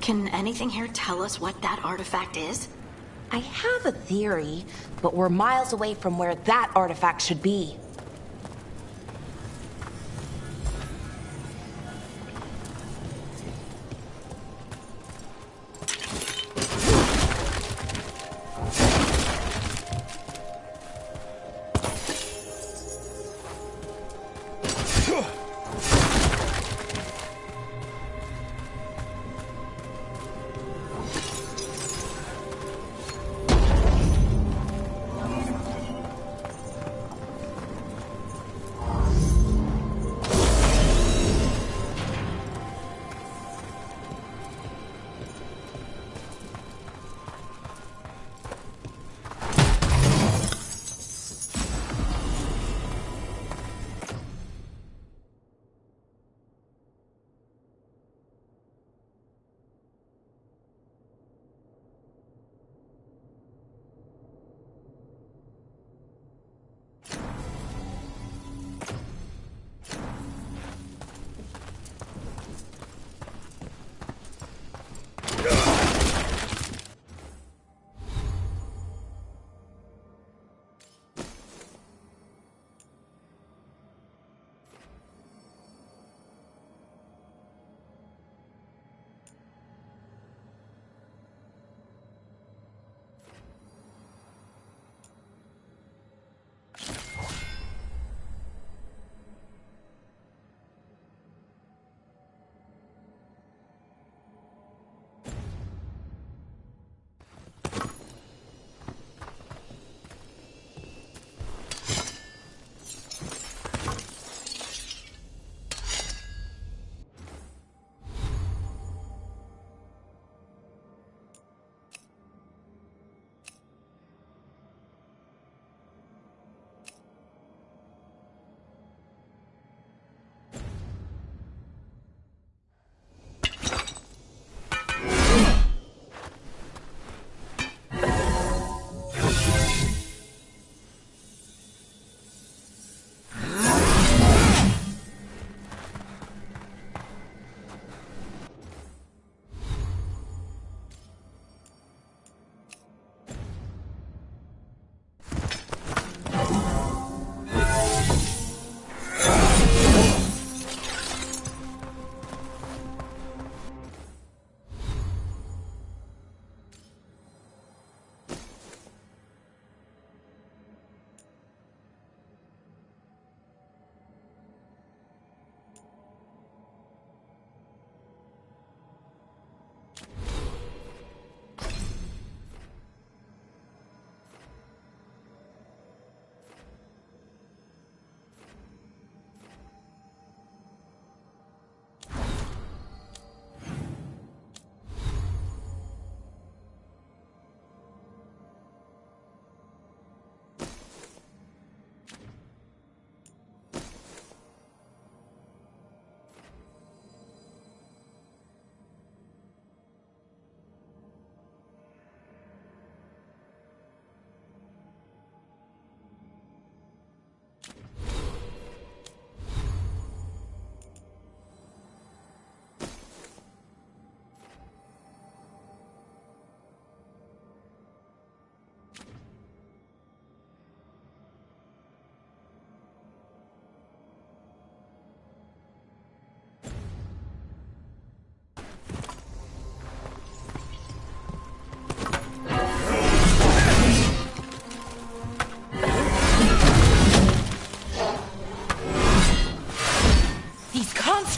Can anything here tell us what that artifact is? I have a theory, but we're miles away from where that artifact should be.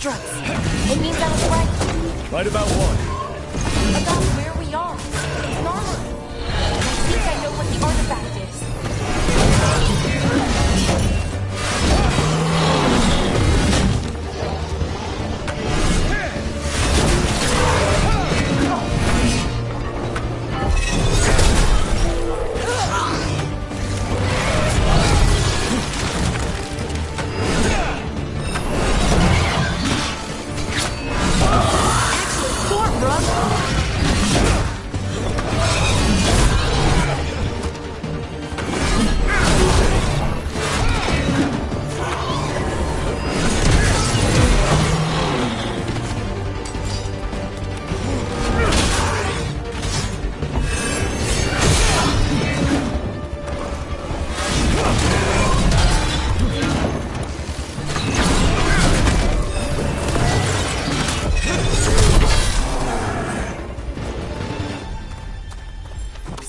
It means I was right. Right about what? About where we are. It's normal. I think I know what the artifact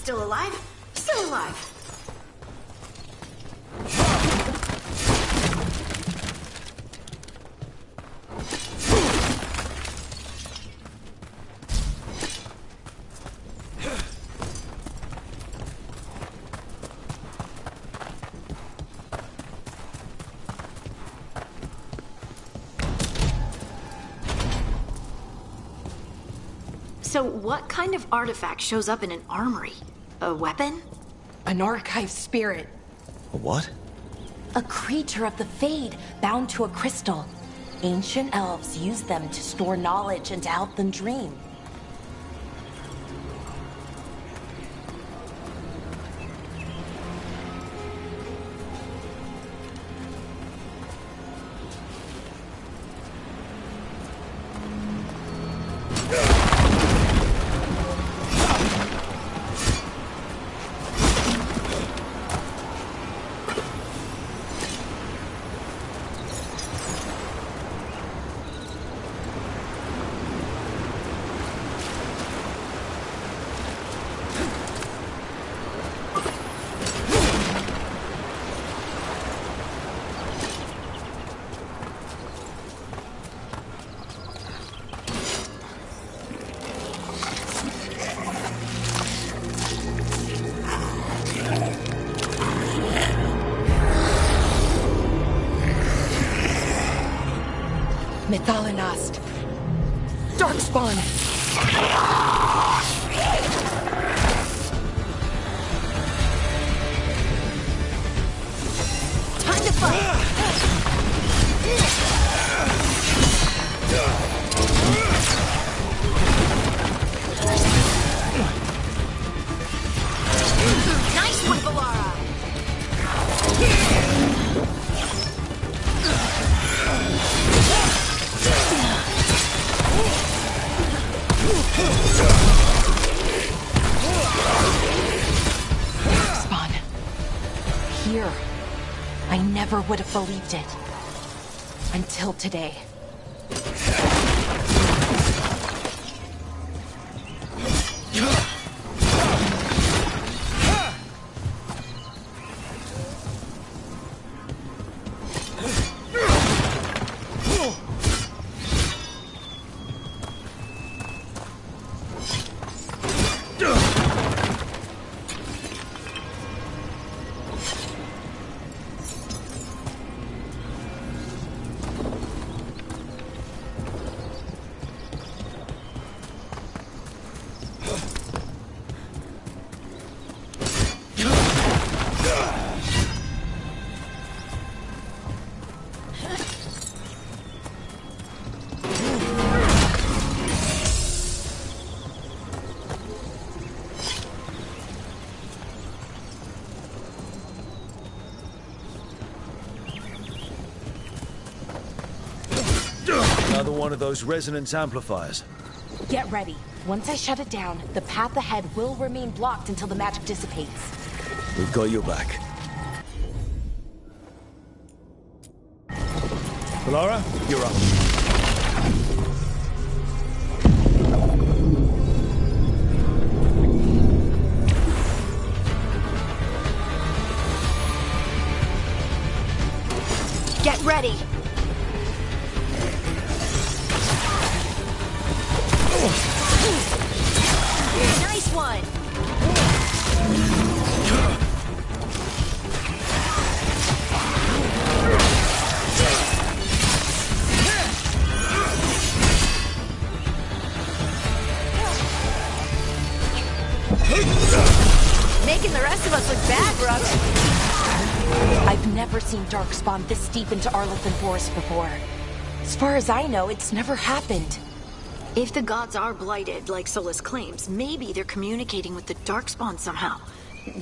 Still alive? Still alive. So what kind of artifact shows up in an armory? A weapon? An archive spirit. A what? A creature of the Fade, bound to a crystal. Ancient elves use them to store knowledge and to help them dream. Methalinast. Darkspawn. Time to fight! Nice one, Valara! Spawn. Here. I never would have believed it. Until today. Another one of those resonance amplifiers. Get ready. Once I shut it down, the path ahead will remain blocked until the magic dissipates. We've got your back. Valara, you're up. Get ready! Nice one! Making the rest of us look bad, Brooke. I've never seen Darkspawn this deep into Arlethan Forest before. As far as I know, it's never happened. If the gods are blighted, like Solus claims, maybe they're communicating with the Darkspawn somehow.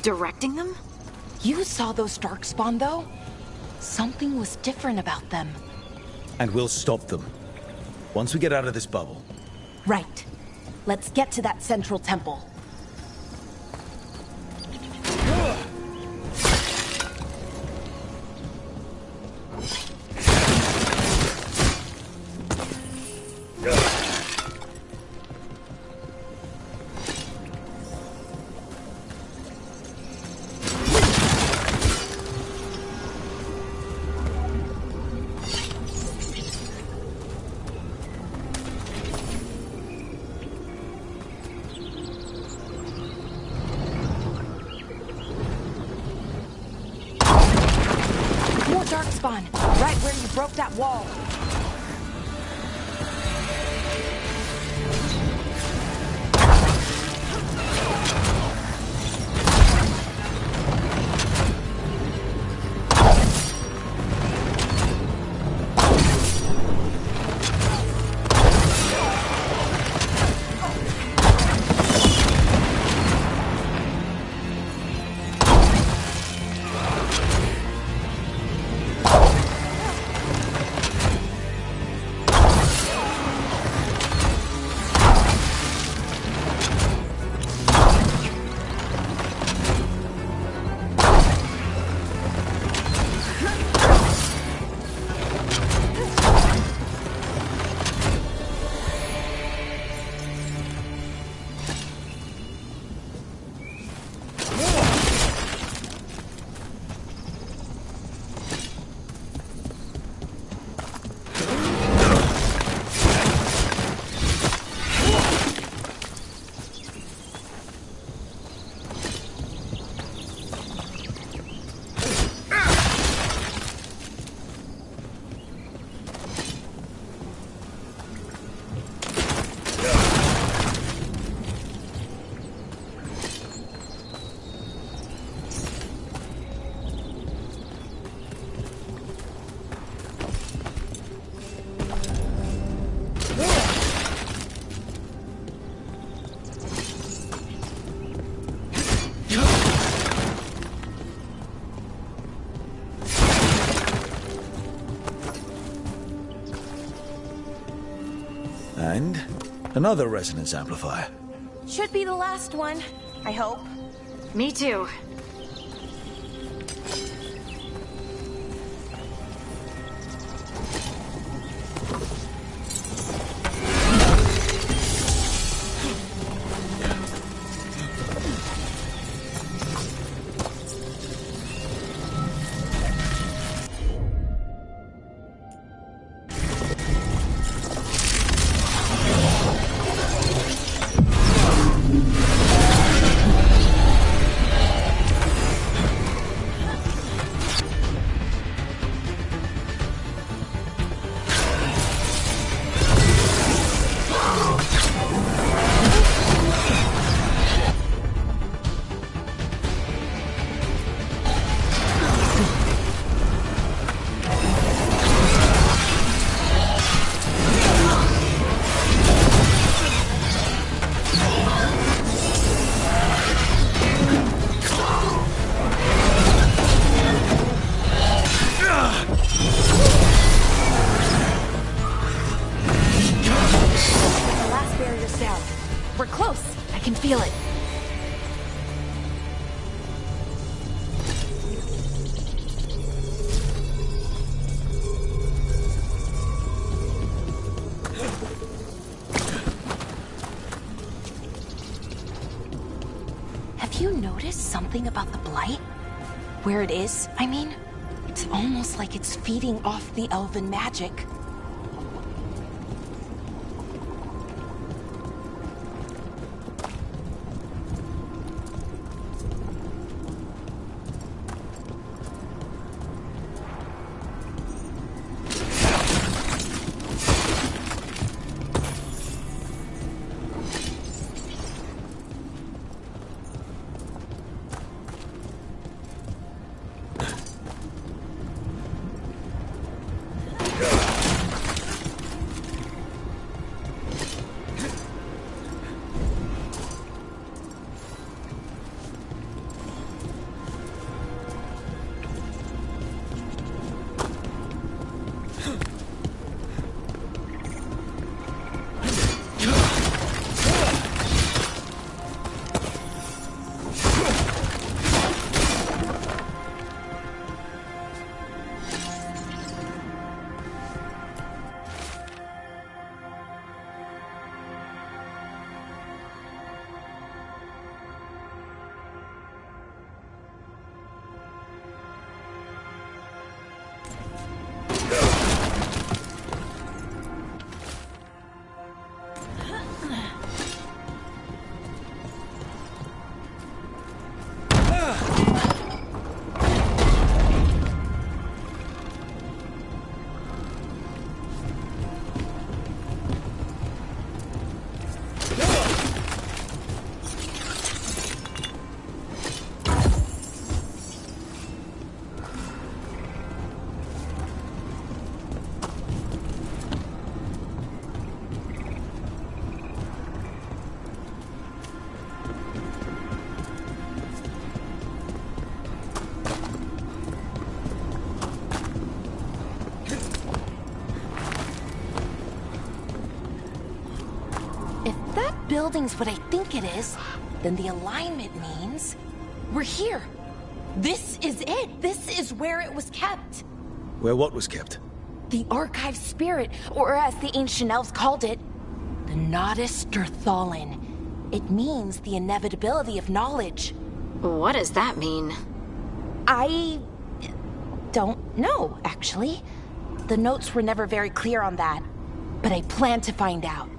Directing them? You saw those Darkspawn, though? Something was different about them. And we'll stop them. Once we get out of this bubble. Right. Let's get to that central temple. respawn, right where you broke that wall. And another resonance amplifier. Should be the last one, I hope. Me too. We're close. I can feel it. Have you noticed something about the blight? Where it is, I mean? It's almost like it's feeding off the elven magic. building's what I think it is, then the alignment means we're here. This is it. This is where it was kept. Where what was kept? The archive spirit, or as the ancient elves called it, the Nodus Derthalin. It means the inevitability of knowledge. What does that mean? I don't know, actually. The notes were never very clear on that, but I plan to find out.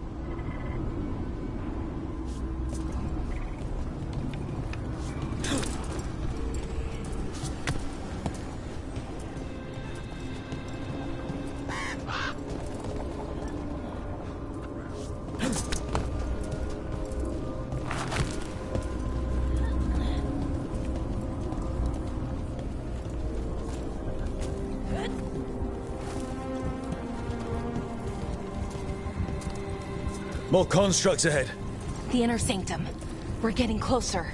More constructs ahead. The inner sanctum. We're getting closer.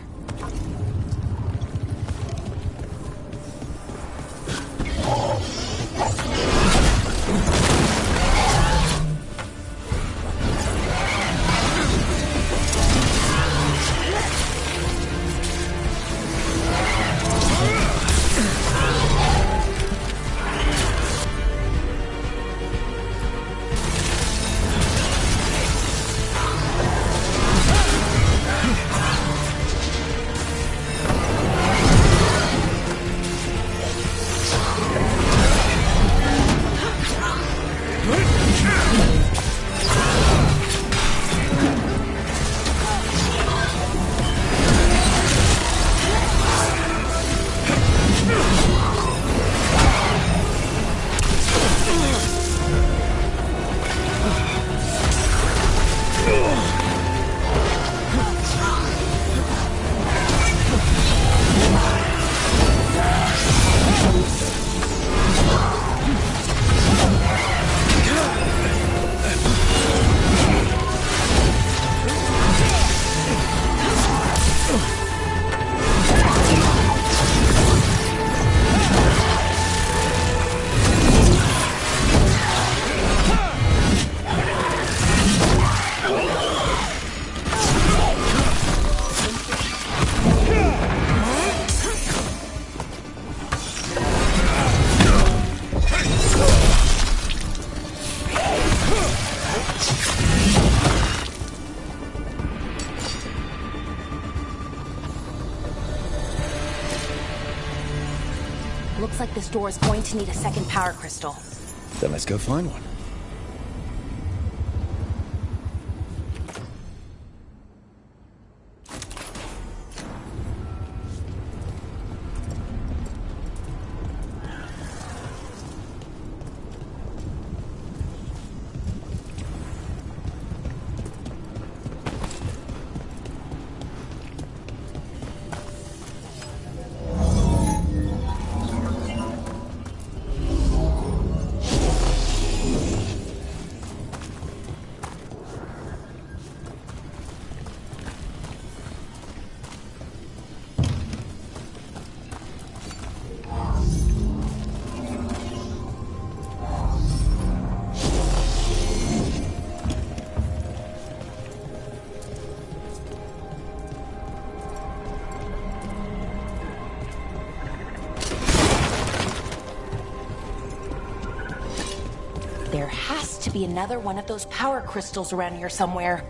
Looks like this door is going to need a second power crystal. Then let's go find one. There has to be another one of those power crystals around here somewhere.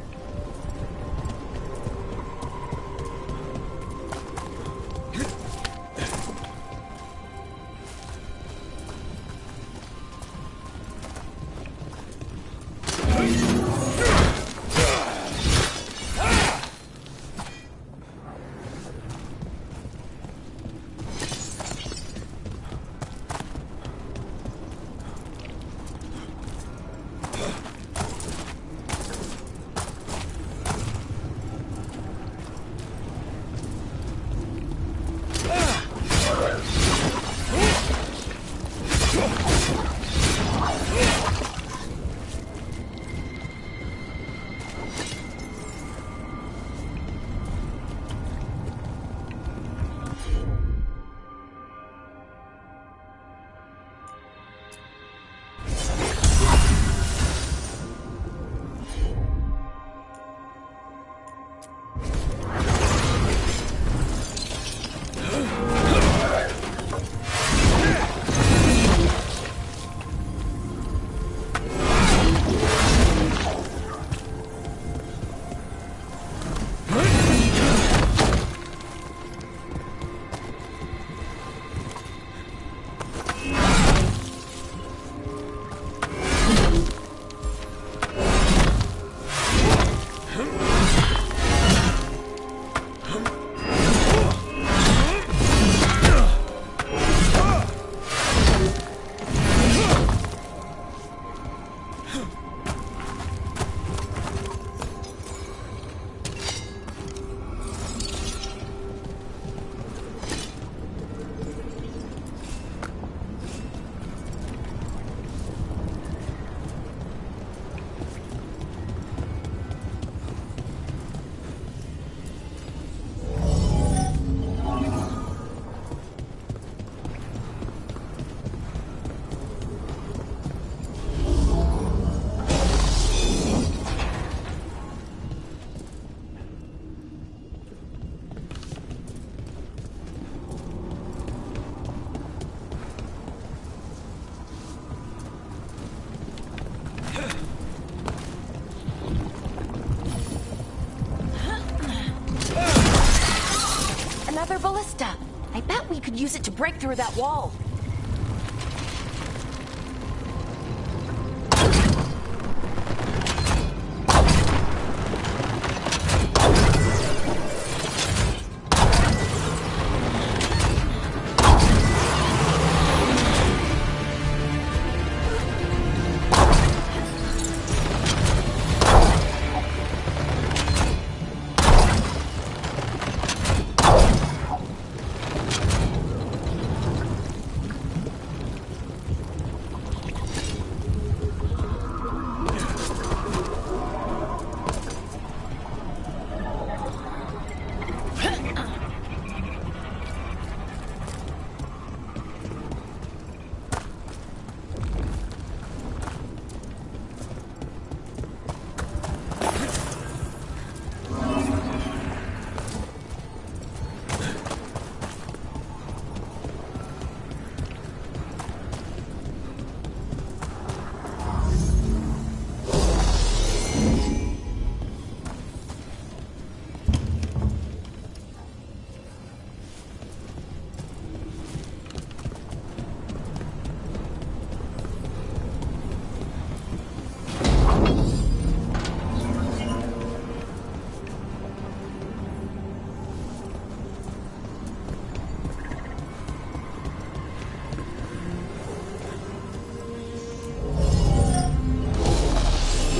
I bet we could use it to break through that wall.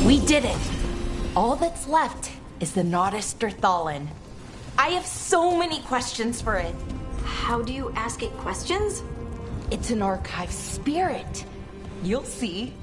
We did it! All that's left is the Nodus Derthalin. I have so many questions for it. How do you ask it questions? It's an archive spirit. You'll see.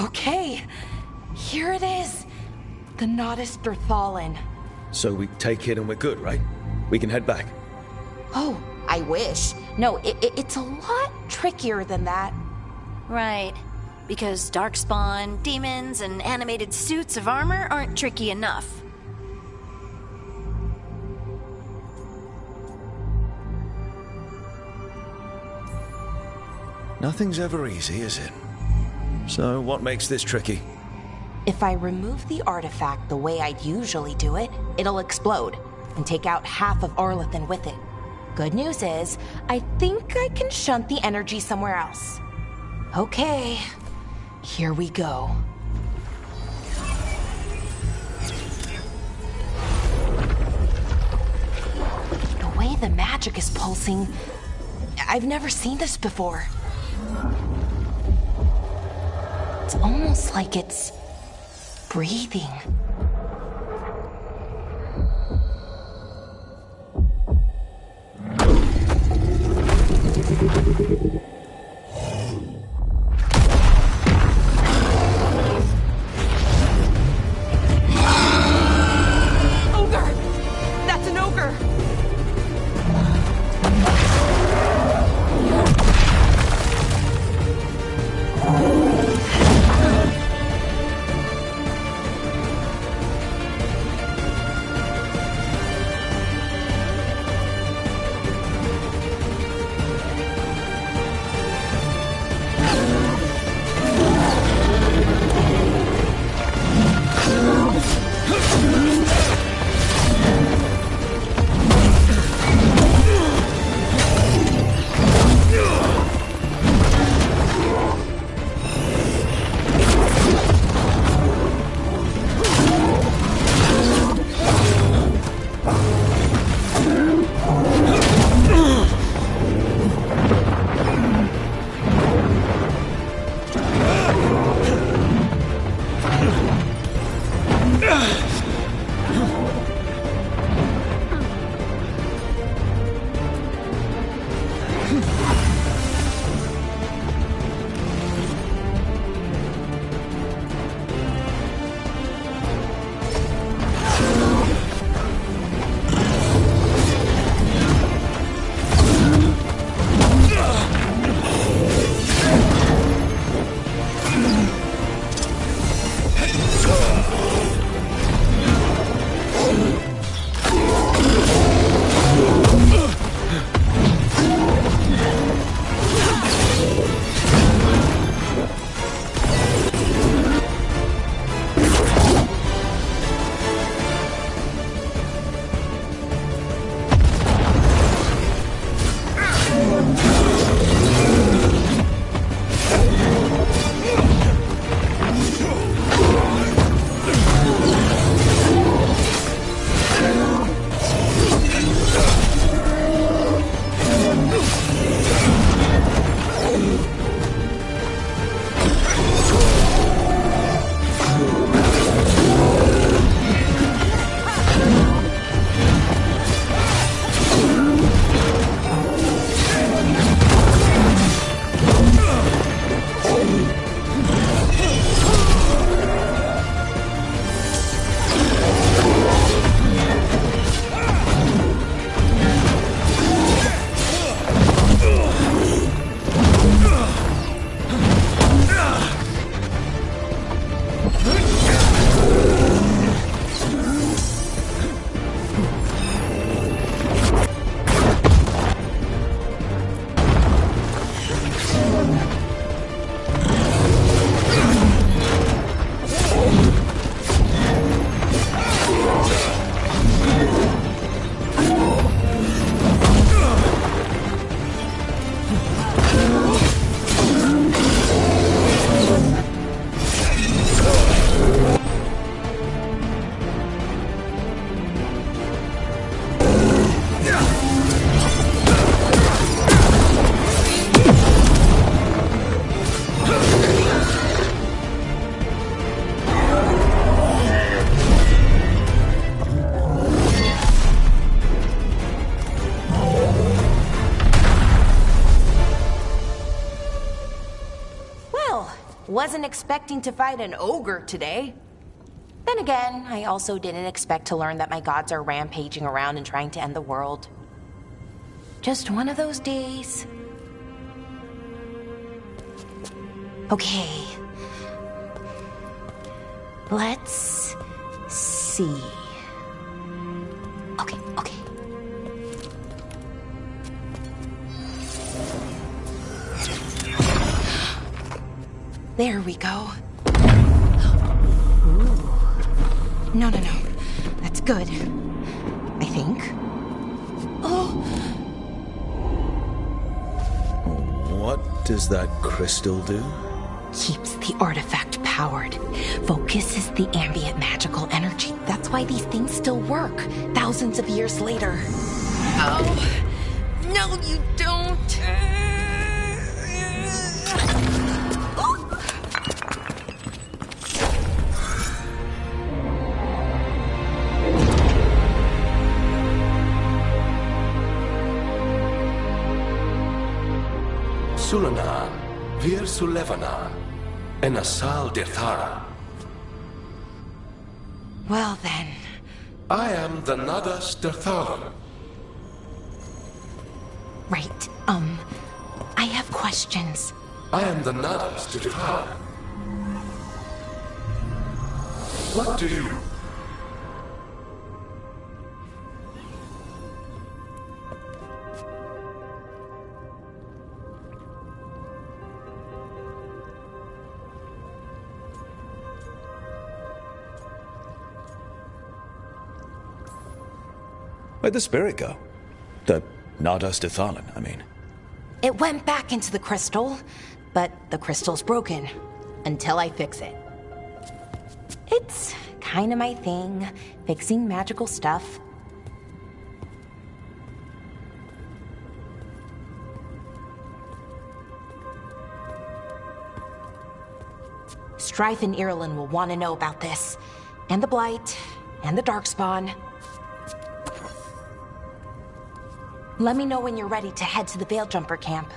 Okay, here it is. The Nodus Derthalin. So we take it and we're good, right? We can head back. Oh, I wish. No, it's a lot trickier than that. Right. Because darkspawn, demons, and animated suits of armor aren't tricky enough. Nothing's ever easy, is it? So what makes this tricky? If I remove the artifact the way I'd usually do it, it'll explode and take out half of Arlethan with it. Good news is, I think I can shunt the energy somewhere else. Okay, here we go. The way the magic is pulsing, I've never seen this before. It's almost like it's breathing. Ogre! That's an ogre! wasn't expecting to fight an ogre today. Then again, I also didn't expect to learn that my gods are rampaging around and trying to end the world. Just one of those days. Okay. Let's see. Okay. There we go. Ooh. No. That's good. I think. Oh! What does that crystal do? Keeps the artifact powered. Focuses the ambient magical energy. That's why these things still work, thousands of years later. Oh! No, you don't! Sulanan, Vir Sulevana, and Asal Dethara. Well then. I am the Nadas Detharan. Right, I have questions. I am the Nadas Detharan. What do you... Where'd the spirit go? The Nadas Dethalan, I mean. It went back into the crystal, but the crystal's broken. Until I fix it. It's kind of my thing, fixing magical stuff. Strife and Irulan will want to know about this. And the Blight, and the Darkspawn. Let me know when you're ready to head to the Veil Jumper camp.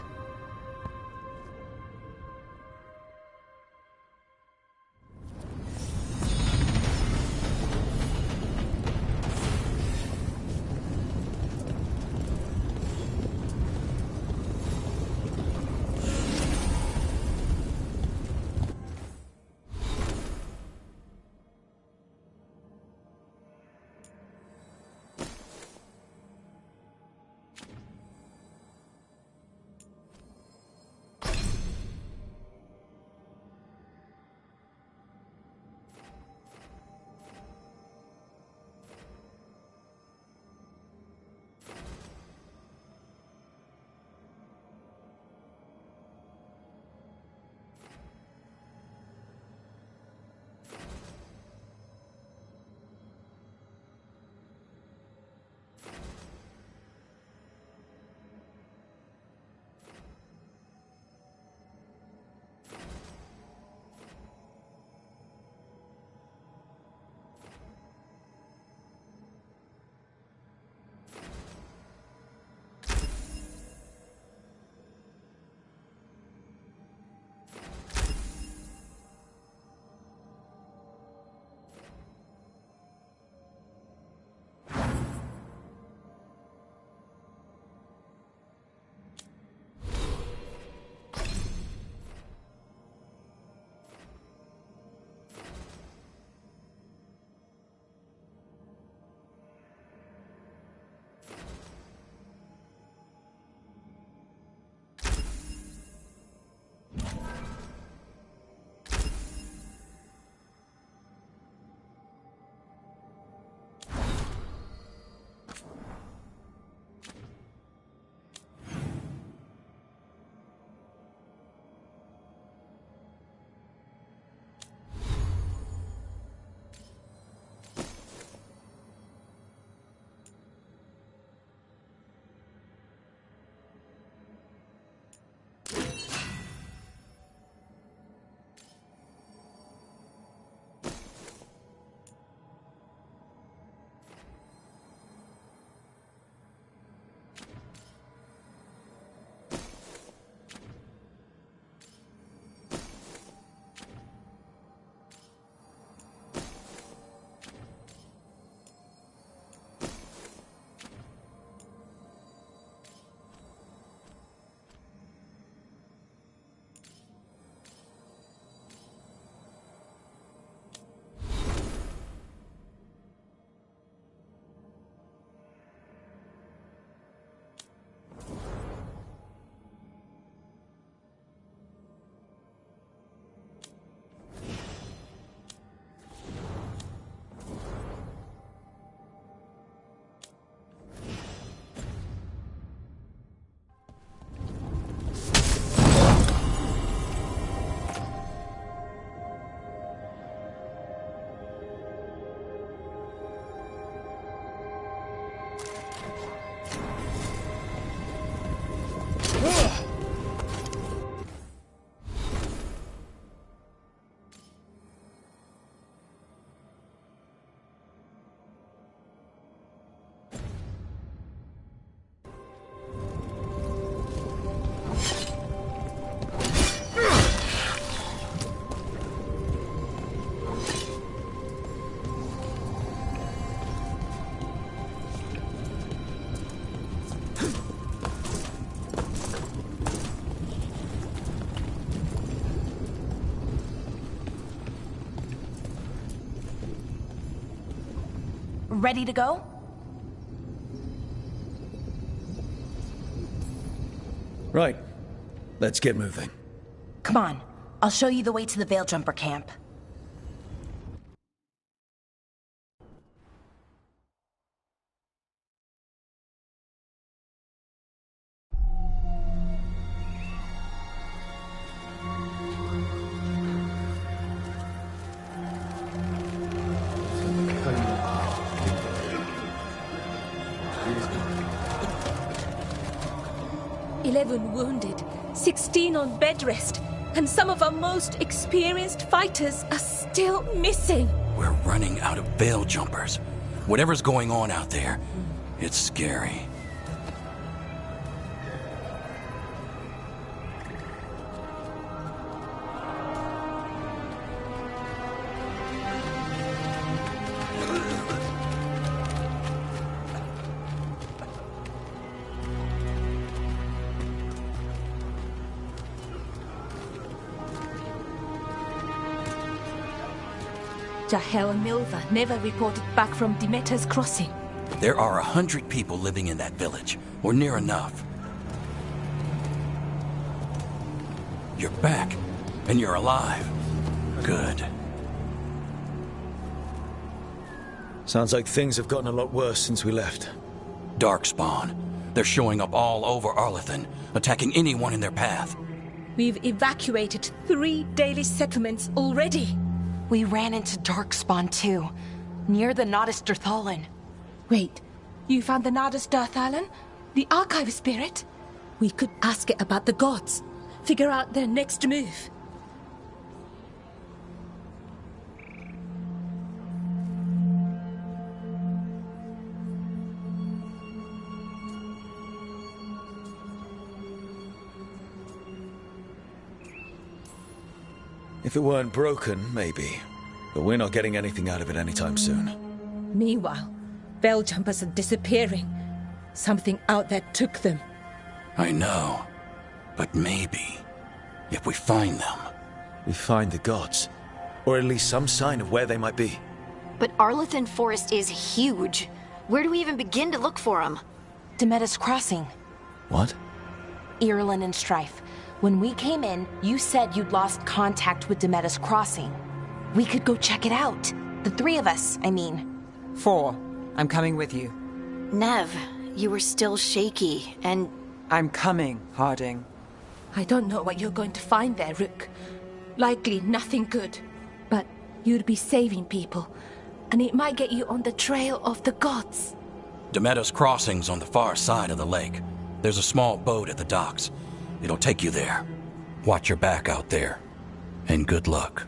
ready to go? Right. Let's get moving. Come on. I'll show you the way to the Veil Jumper camp. Wounded, 16 on bed rest, and some of our most experienced fighters are still missing. We're running out of Veil Jumpers. Whatever's going on out there, it's scary. Jahel and Milva never reported back from Demeter's crossing. There are 100 people living in that village, or near enough. You're back, and you're alive. Good. Sounds like things have gotten a lot worse since we left. Darkspawn. They're showing up all over Arlethan, attacking anyone in their path. We've evacuated 3 daily settlements already. We ran into Darkspawn too, near the Nodus Dirthalan. Wait, you found the Nodus Dirthalan? The Archive Spirit? We could ask it about the gods. Figure out their next move. If it weren't broken, maybe. But we're not getting anything out of it anytime soon. Meanwhile, Veil Jumpers are disappearing. Something out there took them. I know. But maybe, if we find them... We find the gods. Or at least some sign of where they might be. But Arlethan Forest is huge. Where do we even begin to look for them? Demeter's Crossing. What? Irulan and Strife. When we came in, you said you'd lost contact with Demeter's Crossing. We could go check it out. The 3 of us, I mean. 4. I'm coming with you. Nev, you were still shaky, and... I'm coming, Harding. I don't know what you're going to find there, Rook. Likely nothing good. But you'd be saving people, and it might get you on the trail of the gods. Demeter's Crossing's on the far side of the lake. There's a small boat at the docks. It'll take you there. Watch your back out there. And good luck.